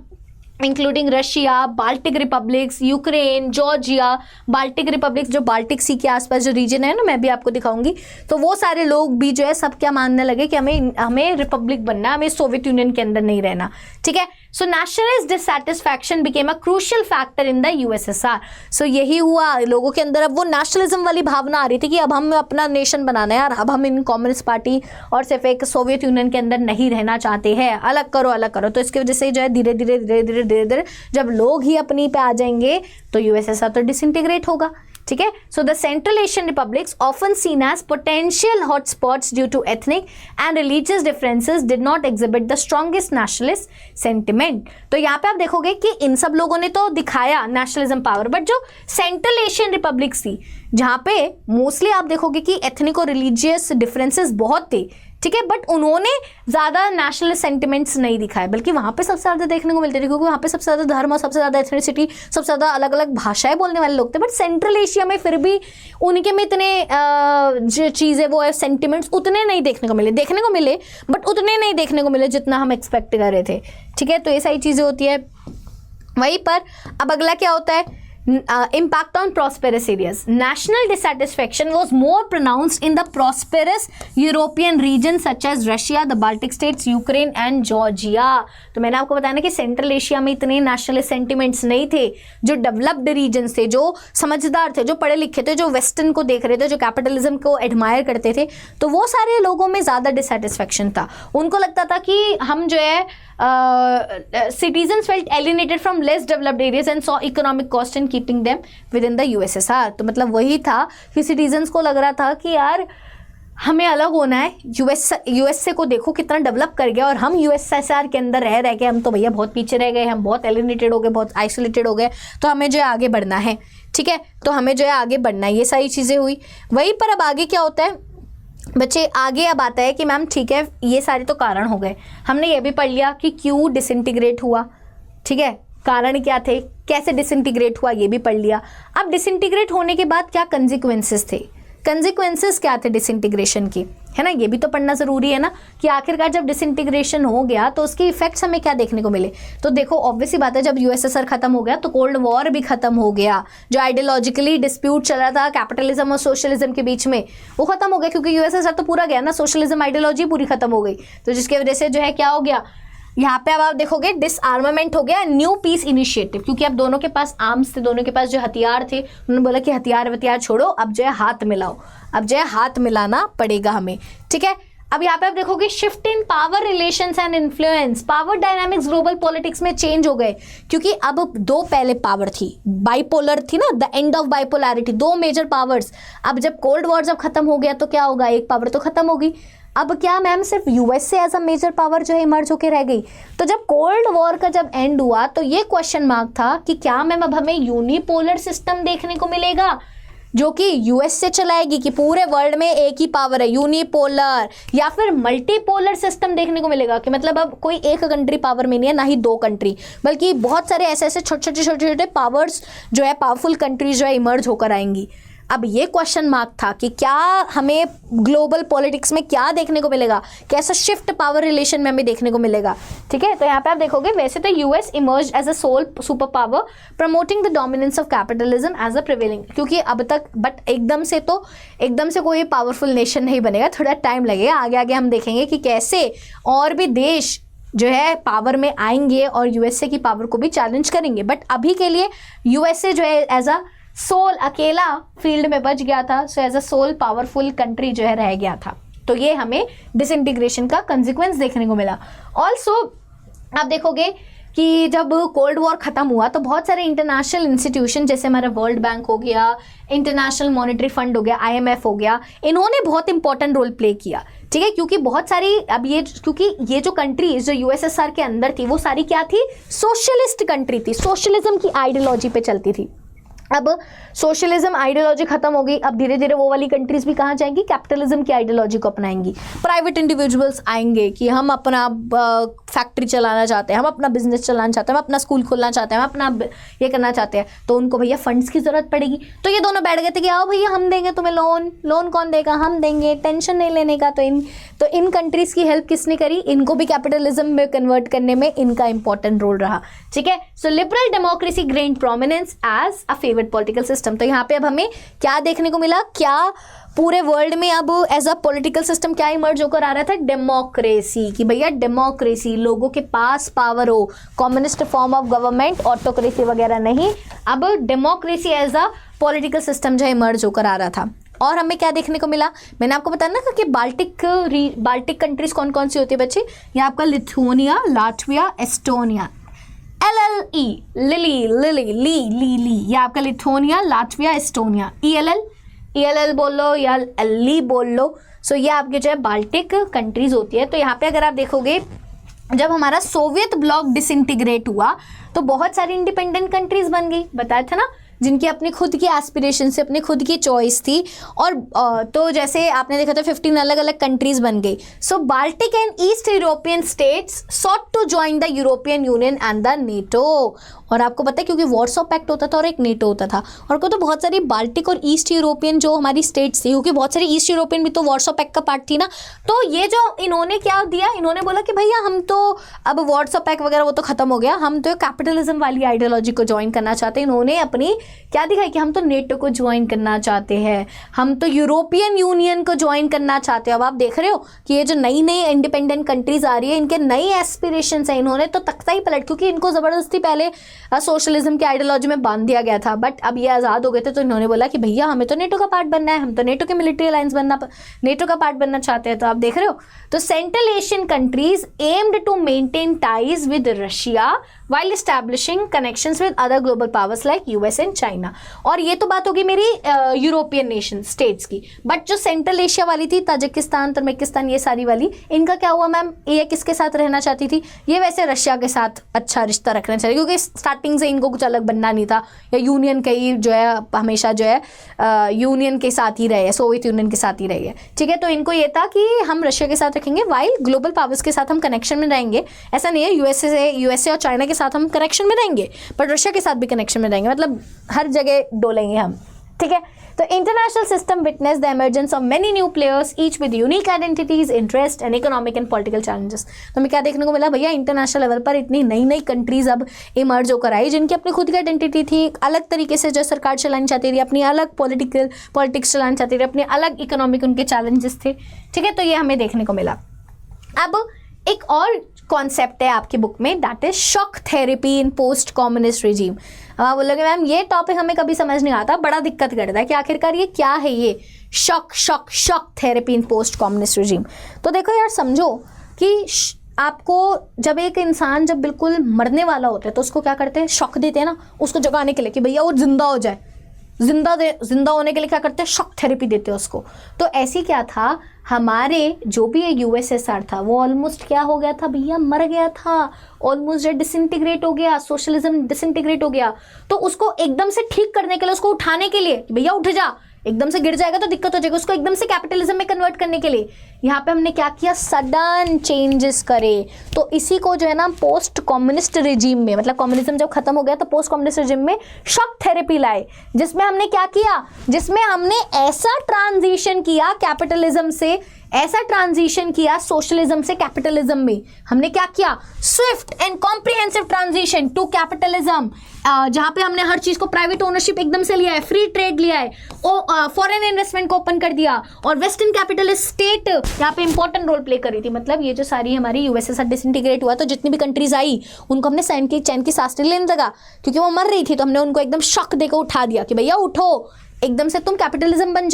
including Russia, Baltic republics, Ukraine, Georgia, Baltic republics जो बाल्टिक सी के आसपास जो रीजन है ना, मैं भी आपको दिखाऊंगी। तो वो सारे लोग भी जो है सब क्या मानने लगे कि हमें रिपब्लिक बनना है, हमें सोवियत यूनियन के अंदर नहीं रहना, ठीक है। So nationalist dissatisfaction became a crucial factor in the USSR. So यही हुआ, लोगों के अंदर अब वो नेशनलिज्म वाली भावना आ रही थी कि अब हम अपना नेशन बनाना है यार, अब हम इन कम्युनिस्ट पार्टी और सिर्फ एक सोवियत यूनियन के अंदर नहीं रहना चाहते हैं, अलग करो। तो इसकी वजह से जो है धीरे धीरे जब लोग ही अपनी पे आ जाएंगे तो यूएसएसआर तो डिसइंटीग्रेट होगा। ठीक है. So the central Asian republics often seen as potential hotspots due to ethnic and religious differences did not exhibit the strongest nationalist sentiment. तो यहाँ पे आप देखोगे कि इन सब लोगों ने तो दिखाया नेशनलिज्म पावर, बट जो सेंट्रल एशियन रिपब्लिक्स थी जहाँ पे मोस्टली आप देखोगे कि एथनिक और रिलीजियस डिफरेंसेस बहुत थे, ठीक है, बट उन्होंने ज़्यादा नेशनल सेंटिमेंट्स नहीं दिखाए, बल्कि वहाँ पे सबसे ज़्यादा देखने को मिलते थे, क्योंकि वहाँ पे सबसे ज़्यादा धर्म और सबसे ज़्यादा एथनिसिटी, सबसे ज़्यादा अलग अलग भाषाएं बोलने वाले लोग थे. बट सेंट्रल एशिया में फिर भी उनके में इतने जो चीज़ें वो है सेंटिमेंट्स उतने नहीं देखने को मिले, बट उतने नहीं देखने को मिले जितना हम एक्सपेक्ट कर रहे थे. ठीक है, तो ये सारी चीज़ें होती है. वहीं पर अब अगला क्या होता है, impact on prosperous areas. National dissatisfaction was more pronounced in the prosperous European regions such as Russia, the Baltic states, Ukraine and Georgia. तो मैंने आपको बताया ना कि सेंट्रल एशिया में इतने नेशनलिस्ट सेंटिमेंट्स नहीं थे. जो डेवलप्ड रीजन्स थे, जो समझदार थे, जो पढ़े लिखे थे, जो वेस्टर्न को देख रहे थे, जो कैपिटलिज्म को एडमायर करते थे, तो वो सारे लोगों में ज़्यादा डिससेटिस्फेक्शन था. उनको लगता था कि हम जो है citizens felt alienated from less developed areas and saw economic cost in keeping them within the USSR. तो मतलब वही था कि सिटीजन्स को लग रहा था कि यार हमें अलग होना है. यूएसए को देखो कितना डेवलप कर गया और हम यूएसएसआर के अंदर रह के हम तो भैया बहुत पीछे रह गए, हम बहुत एलिनेटेड हो गए, बहुत आइसोलेटेड हो गए, तो हमें जो है आगे बढ़ना है. ठीक है, तो हमें जो है आगे बढ़ना है. ये सारी चीज़ें हुई. वहीं पर अब आगे क्या होता है बच्चे, आगे अब आता है कि मैम ठीक है ये सारे तो कारण हो गए, हमने ये भी पढ़ लिया कि क्यों डिसइंटीग्रेट हुआ. ठीक है, कारण क्या थे, कैसे डिसइंटीग्रेट हुआ, ये भी पढ़ लिया. अब डिसइंटीग्रेट होने के बाद क्या कंसिक्वेंसेस थे, कंसिक्वेंसेस क्या थे डिसइंटीग्रेशन की, है ना, ये भी तो पढ़ना ज़रूरी है ना, कि आखिरकार जब डिसइंटीग्रेशन हो गया तो उसके इफेक्ट्स हमें क्या देखने को मिले. तो देखो ऑब्वियसली बात है, जब यूएसएसआर खत्म हो गया तो कोल्ड वॉर भी खत्म हो गया. जो आइडियोलॉजिकली डिस्प्यूट चल रहा था कैपिटलिज्म और सोशलिज्म के बीच में, वो खत्म हो गया, क्योंकि यूएसएसआर तो पूरा गया ना, सोशलिज्म आइडियोलॉजी पूरी खत्म हो गई. तो जिसकी वजह से जो है क्या हो गया, यहाँ पे अब आप देखोगे डिसआर्मामेंट हो गया, न्यू पीस इनिशिएटिव, क्योंकि अब दोनों के पास आर्म्स थे, दोनों के पास जो हथियार थे, उन्होंने बोला कि हथियार छोड़ो, अब जो है हाथ मिलाओ, अब जो है हाथ मिलाना पड़ेगा हमें. ठीक है, अब यहाँ पे आप देखोगे shift in power relations and influence, power dynamics global politics में चेंज हो गए, क्योंकि अब दो पहले पावर थी, बाइपोलर थी ना, द एंड ऑफ बाइपोलैरिटी, दो मेजर पावर्स. अब जब कोल्ड वॉर जब खत्म हो गया तो क्या होगा, एक पावर तो खत्म होगी. अब क्या मैम सिर्फ USA as a major power जो है इमर्ज होकर रह गई. तो जब कोल्ड वॉर का जब एंड हुआ तो ये क्वेश्चन मार्क था कि क्या मैम अब हमें यूनिपोलर सिस्टम देखने को मिलेगा जो कि यूएस से चलाएगी, कि पूरे वर्ल्ड में एक ही पावर है यूनिपोलर, या फिर मल्टीपोलर सिस्टम देखने को मिलेगा, कि मतलब अब कोई एक कंट्री पावर में नहीं है, ना ही दो कंट्री, बल्कि बहुत सारे ऐसे छोटे छोटे पावर्स जो है, पावरफुल कंट्रीज जो है इमर्ज होकर आएंगी. अब ये क्वेश्चन मार्क था कि क्या हमें ग्लोबल पॉलिटिक्स में क्या देखने को मिलेगा, कैसा शिफ्ट पावर रिलेशन में हमें देखने को मिलेगा. ठीक है, तो यहाँ पे आप देखोगे वैसे तो US emerge as a sole super power promoting the dominance of capitalism as a prevailing, क्योंकि अब तक बट एकदम से कोई पावरफुल नेशन नहीं बनेगा, थोड़ा टाइम लगेगा. आगे आगे हम देखेंगे कि कैसे और भी देश जो है पावर में आएंगे और यूएसए की पावर को भी चैलेंज करेंगे. बट अभी के लिए यूएसए जो है एज अ सोल अकेला फील्ड में बच गया था, so as a sole powerful country जो है रह गया था. तो ये हमें डिसइंटीग्रेशन का कंसिक्वेंस देखने को मिला. ऑल्सो आप देखोगे कि जब कोल्ड वॉर खत्म हुआ तो बहुत सारे इंटरनेशनल इंस्टीट्यूशन, जैसे हमारा वर्ल्ड बैंक हो गया, इंटरनेशनल मॉनेटरी फंड हो गया, आईएमएफ हो गया, इन्होंने बहुत इंपॉर्टेंट रोल प्ले किया. ठीक है, क्योंकि बहुत सारी अब क्योंकि ये जो कंट्रीज जो यूएसएसआर के अंदर थी वो सारी क्या थी, सोशलिस्ट कंट्री थी, सोशलिज्म की आइडियोलॉजी पे चलती थी. अब सोशलिज्म आइडियोलॉजी खत्म हो गई, अब धीरे धीरे वो वाली कंट्रीज भी कहाँ जाएंगी, कैपिटलिज्म की आइडियोलॉजी को अपनाएंगी. प्राइवेट इंडिविजुअल्स आएंगे कि हम अपना फैक्ट्री चलाना चाहते हैं, हम अपना बिजनेस चलाना चाहते हैं, हम अपना स्कूल खोलना चाहते हैं, हम अपना ये करना चाहते हैं, तो उनको भैया फंड्स की ज़रूरत पड़ेगी. तो ये दोनों बैठ गए थे कि आओ भैया हम देंगे तुम्हें लोन कौन देगा, हम देंगे, टेंशन नहीं लेने का. तो इन कंट्रीज़ की हेल्प किसने करी, इनको भी कैपिटलिज्म में कन्वर्ट करने में इनका इंपॉर्टेंट रोल रहा. ठीक है, so liberal democracy gained prominence as a favourite political system. तो यहाँ पे अब हमें क्या देखने को मिला, क्या पूरे वर्ल्ड में अब एज अ पॉलिटिकल सिस्टम क्या इमर्ज होकर आ रहा था, डेमोक्रेसी. कि भैया डेमोक्रेसी, लोगों के पास पावर हो, communist form of government, autocracy वगैरह नहीं, अब democracy as a political system जो है इमर्ज होकर आ रहा था. और हमें क्या देखने को मिला, मैंने आपको बताया ना कि बाल्टिक कंट्रीज कौन कौन सी होती है बच्चे, ये आपका लिथुआनिया, लाटविया, एस्टोनिया, LLE लिली लिली ली ये आपका लिथुआनिया, लाटविया, एस्टोनिया। ELL बोल लो या LE बोल लो। सो ये आपके जो है बाल्टिक कंट्रीज होती है। तो यहाँ पे अगर आप देखोगे जब हमारा सोवियत ब्लॉक डिसइंटीग्रेट हुआ तो बहुत सारी इंडिपेंडेंट कंट्रीज बन गई, बताया था ना, जिनकी अपनी खुद की एस्पिरेशन से अपनी खुद की चॉइस थी। और तो जैसे आपने देखा था 15 अलग अलग कंट्रीज बन गई। So Baltic and East European states sought to join the European Union and the NATO. और आपको पता है क्योंकि वॉर्सो पैक्ट होता था और एक नेटो होता था, और को तो बहुत सारी बाल्टिक और ईस्ट यूरोपियन जो हमारी स्टेट्स थी, क्योंकि बहुत सारी ईस्ट यूरोपियन भी तो वॉर्सो पैक्ट का पार्ट थी ना। तो ये जो इन्होंने क्या दिया, इन्होंने बोला कि भैया हम तो अब वॉर्सो पैक्ट वगैरह वो तो खत्म हो गया, हम तो कैपिटलिज्म वाली आइडियोलॉजी को ज्वाइन करना चाहते हैं। इन्होंने अपनी क्या दिखाई कि हम तो नेटो को ज्वाइन करना चाहते हैं, हम तो यूरोपियन यूनियन को ज्वाइन करना चाहते हैं। अब आप देख रहे हो कि ये जो नई नई इंडिपेंडेंट कंट्रीज आ रही है, इनके नई एस्पिरेशंस है, इन्होंने तो तख्ता ही पलट, क्योंकि इनको ज़बरदस्ती पहले सोशलिज्म की आइडियोलॉजी में बांध दिया गया था, बट अब ये आज़ाद हो गए थे तो इन्होंने बोला कि भैया हमें तो नेटो का पार्ट बनना है, हम तो नेटो के मिलिट्री अलायंस नेटो का पार्ट बनना चाहते हैं। तो आप देख रहे हो, तो central Asian countries aimed to maintain ties with Russia while establishing connections with other global powers like US and China। और ये तो बात होगी मेरी यूरोपियन नेशन स्टेट्स की। बट जो सेंट्रल एशिया वाली थी, ताजिकिस्तान, तुर्कमेनिस्तान, ये सारी वाली, इनका क्या हुआ मैम, ये किसके साथ रहना चाहती थी, ये वैसे रशिया के साथ अच्छा रिश्ता रखना चाहिए, क्योंकि स्टार्टिंग से इनको कुछ अलग बनना नहीं था, या यूनियन का ही जो है हमेशा जो है यूनियन के साथ ही रहे, सोवियत यूनियन के साथ ही रहे, ठीक है। तो इनको ये था कि हम रशिया के साथ रखेंगे वाइल ग्लोबल पावर्स के साथ हम कनेक्शन में रहेंगे। ऐसा नहीं है यूएसए और चाइना के साथ हम कनेक्शन में रहेंगे, बट रशिया के साथ भी कनेक्शन में रहेंगे, मतलब हर जगह डोलेंगे हम, ठीक है। तो international system witness the emergence of many new players each with unique identities, interest and economic and political challenges. तो हमें क्या देखने को मिला भैया, इंटरनेशनल लेवल पर इतनी नई नई कंट्रीज अब इमर्ज होकर आई, जिनकी अपनी खुद की आइडेंटिटी थी, अलग तरीके से जो सरकार चलानी चाहती थी, अपनी अलग पॉलिटिक्स चलानी चाहती थी, अपने अलग इकोनॉमिक उनके चैलेंजेस थे, ठीक है। तो ये हमें देखने को मिला। अब एक और कॉन्सेप्ट है आपकी बुक में, that is shock therapy in post communist regime. अब आप बोलोगे मैम ये टॉपिक हमें कभी समझ नहीं आता, बड़ा दिक्कत करता है कि आखिरकार ये क्या है, ये शॉक थेरेपी इन पोस्ट कम्युनिस्ट रिजीम। तो देखो यार, समझो कि आपको जब एक इंसान जब बिल्कुल मरने वाला होता है तो उसको क्या करते हैं, शॉक देते हैं ना, उसको जगाने के लिए कि भैया वो जिंदा हो जाए, जिंदा होने के लिए क्या करते हैं, शॉक थेरेपी देते हैं उसको। तो ऐसी क्या था, हमारे जो भी यूएसएसआर था वो ऑलमोस्ट क्या हो गया था भैया, मर गया था, ऑलमोस्ट डिसइंटीग्रेट हो गया, सोशलिज्म डिसइंटीग्रेट हो गया। तो उसको एकदम से ठीक करने के लिए, उसको उठाने के लिए, भैया उठ जा, एकदम से गिर जाएगा तो दिक्कत हो जाएगी, उसको एकदम से कैपिटलिज्म में कन्वर्ट करने के लिए यहाँ पे हमने क्या किया, सडन चेंजेस करे। तो इसी को जो है ना पोस्ट कम्युनिस्ट रिजीम में, मतलब कम्युनिज्म जब खत्म हो गया तो पोस्ट कम्युनिस्ट रिजीम में शॉक थेरेपी लाए, जिसमें हमने क्या किया, जिसमें हमने ऐसा ट्रांजिशन किया कैपिटलिज्म से, ऐसा ट्रांजिशन किया सोशलिज्म से कैपिटलिज्म में। हमने क्या किया, swift and comprehensive transition to capitalism, जहां पे हमने हर चीज को प्राइवेट ओनरशिप एकदम से लिया है, फ्री ट्रेड लिया है, फॉरेन इन्वेस्टमेंट को ओपन कर दिया, और वेस्टर्न कैपिटलिस्ट स्टेट यहाँ पे इंपॉर्टेंट रोल प्ले कर रही थी। मतलब ये जो सारी हमारी यूएसएसआर डिसइंटीग्रेट हुआ तो जितनी भी कंट्रीज आई उनको हमने चैन की सांस लेने लगा, क्योंकि वो मर रही थी, तो हमने उनको एकदम शॉक देकर उठा दिया कि भैया उठो, एकदम से तुम कैपिटलिज्म बन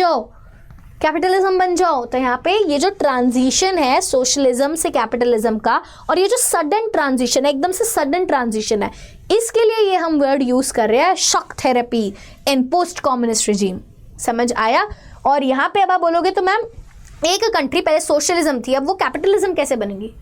जाओ। तो यहाँ पे ये जो ट्रांजिशन है सोशलिज्म से कैपिटलिज्म का, और ये जो सडन ट्रांजिशन है, एकदम से सडन ट्रांजिशन है, इसके लिए ये हम वर्ड यूज कर रहे हैं, शॉक थेरेपी इन पोस्ट कम्युनिस्ट रिजीम। समझ आया। और यहाँ पे अब आप बोलोगे तो मैम एक कंट्री पहले सोशलिज्म थी, अब वो कैपिटलिज्म कैसे बनेगी,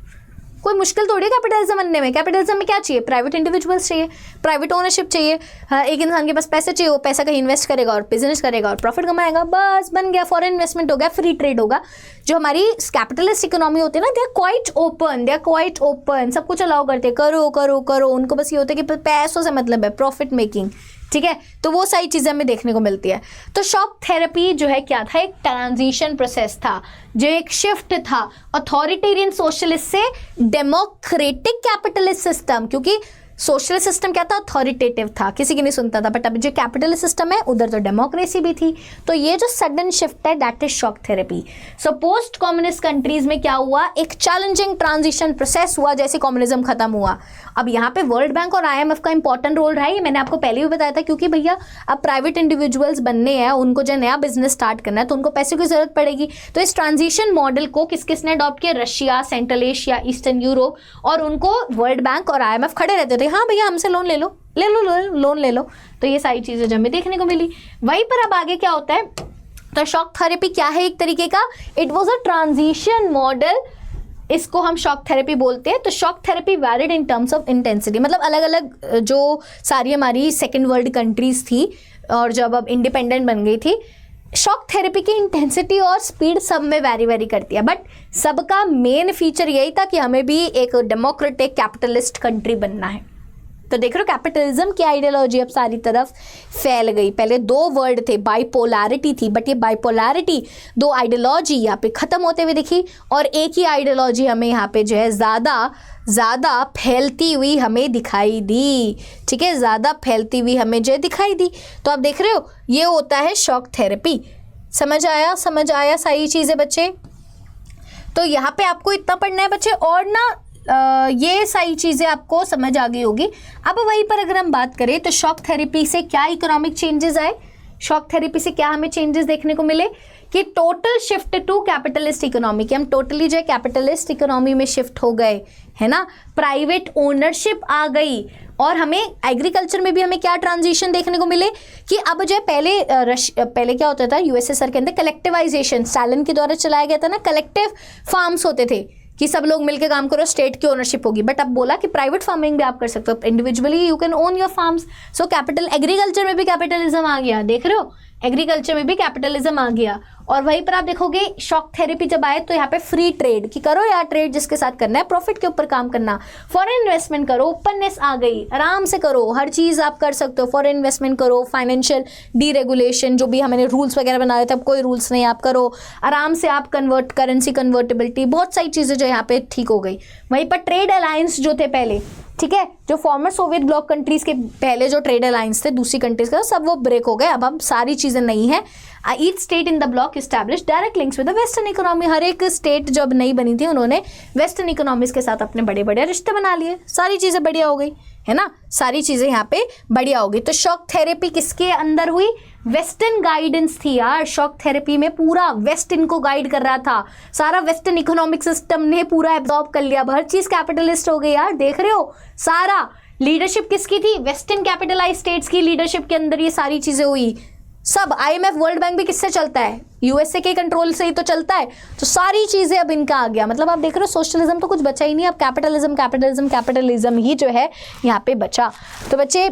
कोई मुश्किल थोड़ी है कैपिटलिज्म बनने में। कैपिटलिज्म में क्या चाहिए, प्राइवेट इंडिविजुअल्स चाहिए, प्राइवेट ओनरशिप चाहिए, एक इंसान के पास पैसे चाहिए, वो पैसा कहीं इन्वेस्ट करेगा और बिजनेस करेगा और प्रॉफिट कमाएगा, बस बन गया, फॉरेन इन्वेस्टमेंट हो गया, फ्री ट्रेड होगा। जो हमारी कैपिटलिस्ट इकोनॉमी होती है ना, दे आर क्वाइट ओपन, सब कुछ अलाउ करते हैं, करो, उनको बस ये होता है कि पैसों से मतलब है, प्रॉफिट मेकिंग, ठीक है। तो वो सारी चीज़ें हमें देखने को मिलती है। तो शॉक थेरेपी जो है क्या था, एक ट्रांजिशन प्रोसेस था, जो एक शिफ्ट था अथॉरिटेरियन सोशलिस्ट से डेमोक्रेटिक कैपिटलिस्ट सिस्टम, क्योंकि सोशलिस्ट सिस्टम क्या था, अथॉरिटेटिव था, किसी की नहीं सुनता था, बट अभी जो कैपिटलिस्ट सिस्टम है उधर तो डेमोक्रेसी भी थी। तो ये जो सडन शिफ्ट है that is shock therapy. So post communist countries में क्या हुआ, एक चैलेंजिंग ट्रांजिशन प्रोसेस हुआ जैसे कम्युनिज्म खत्म हुआ। अब यहाँ पे वर्ल्ड बैंक और IMF का इंपॉर्टेंट रोल रहा है, ये मैंने आपको पहले भी बताया था, क्योंकि भैया अब प्राइवेट इंडिविजुअल्स बनने हैं, उनको जो नया बिजनेस स्टार्ट करना है तो उनको पैसे की जरूरत पड़ेगी। तो इस ट्रांजिशन मॉडल को किसने अडॉप्ट किया, Russia, central Asia, eastern Europe, और उनको वर्ल्ड बैंक और IMF खड़े रहते थे बोलते हैं हाँ भैया हमसे लोन ले लो लोन ले लो। तो ये सारी चीज़ें जो हमें देखने को मिली। वहीं पर अब आगे क्या होता है, तो शॉक थेरेपी क्या है एक तरीके का, it was a transition model, इसको हम शॉक थेरेपी बोलते हैं। तो shock therapy varied in terms of intensity, मतलब अलग अलग जो सारी हमारी सेकेंड वर्ल्ड कंट्रीज थी और जब अब इंडिपेंडेंट बन गई थी, शॉक थेरेपी की इंटेंसिटी और स्पीड सब में वेरी करती है, बट सबका मेन फीचर यही था कि हमें भी एक डेमोक्रेटिक कैपिटलिस्ट कंट्री बनना है। तो देख रहे हो कैपिटलिज्म की आइडियोलॉजी अब सारी तरफ फैल गई। पहले दो वर्ड थे, बाइपोलैरिटी थी, बट ये बाइपोलैरिटी दो आइडियोलॉजी यहाँ पे खत्म होते हुए दिखी और एक ही आइडियोलॉजी हमें यहाँ पे जो है ज़्यादा फैलती हुई हमें दिखाई दी। ठीक है, ज़्यादा फैलती हुई हमें जो है दिखाई दी। तो आप देख रहे हो ये होता है शॉक थेरेपी। समझ आया सारी चीज़ें बच्चे। तो यहाँ पे आपको इतना पढ़ना है बच्चे, और ना ये सारी चीज़ें आपको समझ आ गई होगी। अब वहीं पर अगर हम बात करें तो शॉक थेरेपी से क्या इकोनॉमिक चेंजेस आए, शॉक थेरेपी से क्या हमें चेंजेस देखने को मिले कि total shift to capitalist economy, कि हम टोटली जो है कैपिटलिस्ट इकोनॉमी में शिफ्ट हो गए, है ना। प्राइवेट ओनरशिप आ गई और हमें एग्रीकल्चर में भी हमें क्या ट्रांजिशन देखने को मिले कि अब जो है पहले क्या होता था यूएसएसआर के अंदर, कलेक्टिवाइजेशन स्टालिन के द्वारा चलाया गया था ना, कलेक्टिव फार्म्स होते थे कि सब लोग मिलकर काम करो, स्टेट की ओनरशिप होगी। बट अब बोला कि प्राइवेट फार्मिंग भी आप कर सकते हो, individually you can own your farms. So capital agriculture में भी कैपिटलिज्म आ गया, देख रहे हो एग्रीकल्चर में भी कैपिटलिज्म आ गया। और वहीं पर आप देखोगे शॉक थेरेपी जब आए तो यहाँ पे फ्री ट्रेड की करो यार, ट्रेड जिसके साथ करना है, प्रॉफिट के ऊपर काम करना, फॉरेन इन्वेस्टमेंट करो, ओपननेस आ गई, आराम से करो, हर चीज़ आप कर सकते हो, फॉरेन इन्वेस्टमेंट करो, फाइनेंशियल डीरेगुलेशन जो भी हमने रूल्स वगैरह बना रहे थे अब कोई रूल्स नहीं, आप करो आराम से, आप करेंसी कन्वर्टेबिलिटी, बहुत सारी चीज़ें जो यहाँ पे ठीक हो गई। वहीं पर ट्रेड अलायंस जो थे पहले, ठीक है, जो फॉर्मर सोवियत ब्लॉक कंट्रीज के पहले जो ट्रेड अलायंस थे दूसरी कंट्रीज का, सब वो ब्रेक हो गए। अब सारी चीज़ें नहीं है। Each state in the bloc establish direct links with the western economy. हर एक स्टेट जब नई बनी थी उन्होंने वेस्टर्न इकोनॉमीज के साथ अपने बड़े बड़े रिश्ते बना लिए, सारी चीज़ें बढ़िया हो गई, है ना, सारी चीज़ें यहाँ पे बढ़िया हो गई। तो शॉक थेरेपी किसके अंदर हुई, वेस्टर्न गाइडेंस थी यार। शॉक थेरेपी में पूरा वेस्ट इनको गाइड कर रहा था, सारा वेस्टर्न इकोनॉमिक सिस्टम ने पूरा एब्जॉर्ब कर लिया, हर चीज़ कैपिटलिस्ट हो गई यार। देख रहे हो सारा लीडरशिप किसकी थी, वेस्टर्न कैपिटलाइज स्टेट्स की लीडरशिप के अंदर ये सारी चीज़ें हुई। सब आईएमएफ वर्ल्ड बैंक भी किससे चलता है, यूएसए के कंट्रोल से ही तो चलता है। तो सारी चीज़ें अब इनका आ गया, मतलब आप देख रहे हो सोशलिज्म तो कुछ बचा ही नहीं, अब कैपिटलिज्म ही जो है यहाँ पे बचा। तो बच्चे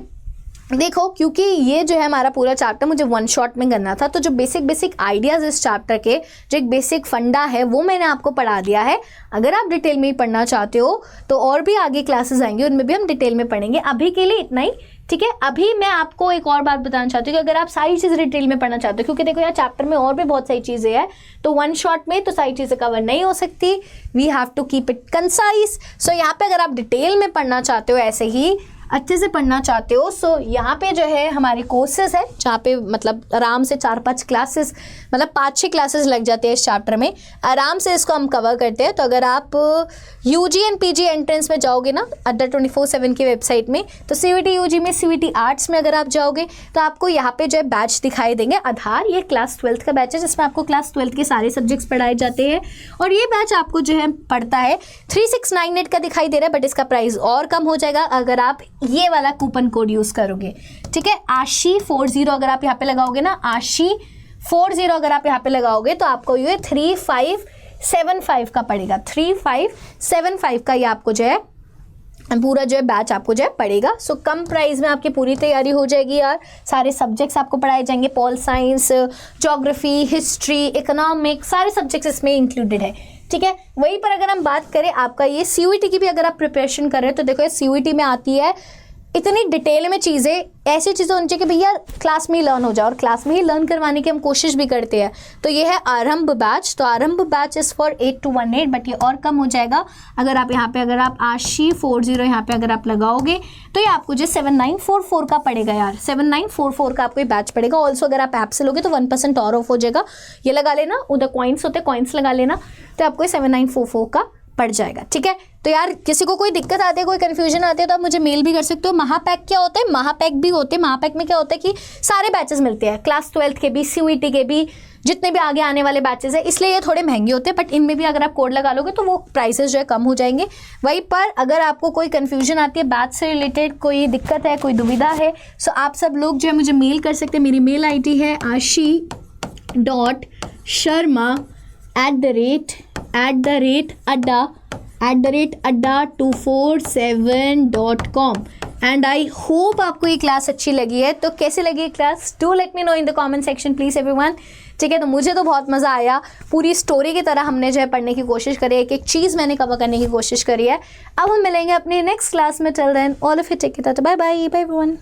देखो, क्योंकि ये जो है हमारा पूरा चैप्टर मुझे वन शॉट में करना था, तो जो बेसिक आइडियाज़ इस चैप्टर के, जो एक बेसिक फंडा है वो मैंने आपको पढ़ा दिया है। अगर आप डिटेल में ही पढ़ना चाहते हो तो और भी आगे क्लासेस आएंगे, उनमें भी हम डिटेल में पढ़ेंगे। अभी के लिए इतना ही, ठीक है। अभी मैं आपको एक और बात बताना चाहती हूँ कि अगर आप सारी चीज़ें डिटेल में पढ़ना चाहते हो, क्योंकि देखो यार चैप्टर में और भी बहुत सारी चीज़ें हैं, तो वन शॉट में तो सारी चीज़ें कवर नहीं हो सकती, we have to keep it concise. So यहाँ पे अगर आप डिटेल में पढ़ना चाहते हो, ऐसे ही अच्छे से पढ़ना चाहते हो, सो यहाँ पे जो है हमारे कोर्सेज है जहाँ पे मतलब आराम से 4-5 क्लासेस, मतलब 5-6 क्लासेस लग जाते हैं इस चैप्टर में, आराम से इसको हम कवर करते हैं। तो अगर आप यूजी एंड पीजी एंट्रेंस में जाओगे ना अड्डा 24/7 की वेबसाइट में, तो सीवीटी यूजी में, सीवीटी आर्ट्स में अगर आप जाओगे तो आपको यहाँ पे जो है बैच दिखाई देंगे। आधार ये क्लास 12th का बैच है जिसमें आपको क्लास 12th के सारे सब्जेक्ट्स पढ़ाए जाते हैं, और ये बैच आपको जो है पढ़ता है 3698 का दिखाई दे रहा है, बट इसका प्राइस और कम हो जाएगा अगर आप ये वाला कूपन कोड यूज़ करोगे, ठीक है। ASHI40 अगर आप यहाँ पे लगाओगे ना, ASHI40 अगर आप यहाँ पे लगाओगे तो आपको ये 3575 का पड़ेगा, 3575 का ये आपको जो है पूरा जो है बैच आपको जो है पड़ेगा। सो कम प्राइस में आपकी पूरी तैयारी हो जाएगी यार, सारे सब्जेक्ट्स आपको पढ़ाए जाएंगे, pol science, geography, history, economic, सारे सब्जेक्ट्स इसमें इंक्लूडेड है, ठीक है। वहीं पर अगर हम बात करें आपका ये सीयूईटी की भी अगर आप प्रिपरेशन कर रहे हैं तो देखो ये सीयूईटी में आती है इतनी डिटेल में चीज़ें, ऐसी चीज़ें होनी चाहिए कि भैया क्लास में ही लर्न हो जाए, और क्लास में ही लर्न करवाने की हम कोशिश भी करते हैं। तो ये है आरंभ बैच, तो आरंभ batch is for 8 to 18, but ये और कम हो जाएगा अगर आप यहाँ पे अगर आप ASHI40 यहाँ पे अगर आप लगाओगे तो ये आपको जो 7944 का पड़ेगा यार, 7944 का आपको ये बैच पड़ेगा। ऑल्सो अगर आप ऐप से लोगे तो 1% और ऑफ हो जाएगा, ये लगा लेना, उधर कॉइन्स होते हैं, कॉइन्स लगा लेना, तो आपको 7944 का पड़ जाएगा, ठीक है। तो यार किसी को कोई दिक्कत आती है, कोई कन्फ्यूजन आती है तो आप मुझे मेल भी कर सकते हो। महापैक क्या होता है, महापैक भी होते हैं। महापैक में क्या होता है कि सारे बैचेस मिलते हैं, क्लास 12th के भी, CUET के भी, जितने भी आगे आने वाले बैचेस हैं, इसलिए ये थोड़े महंगे होते हैं। बट इनमें भी अगर आप कोड लगा लोगे तो वो प्राइसेस जो है कम हो जाएंगे। वहीं पर अगर आपको कोई कन्फ्यूजन आती है, बैच से रिलेटेड कोई दिक्कत है, कोई दुविधा है, सो आप सब लोग जो है मुझे मेल कर सकते हैं। मेरी मेल ID है ashi.sharma@adda247.com। एंड आई होप आपको ये क्लास अच्छी लगी है। तो कैसी लगी ये class, do let me know in the comment section please everyone, ठीक है। तो मुझे तो बहुत मज़ा आया, पूरी स्टोरी की तरह हमने जो है पढ़ने की कोशिश करी है, एक एक चीज़ मैंने कवर करने की कोशिश करी है। अब हम मिलेंगे अपनी नेक्स्ट क्लास में। Till then all of you take care, bye bye everyone.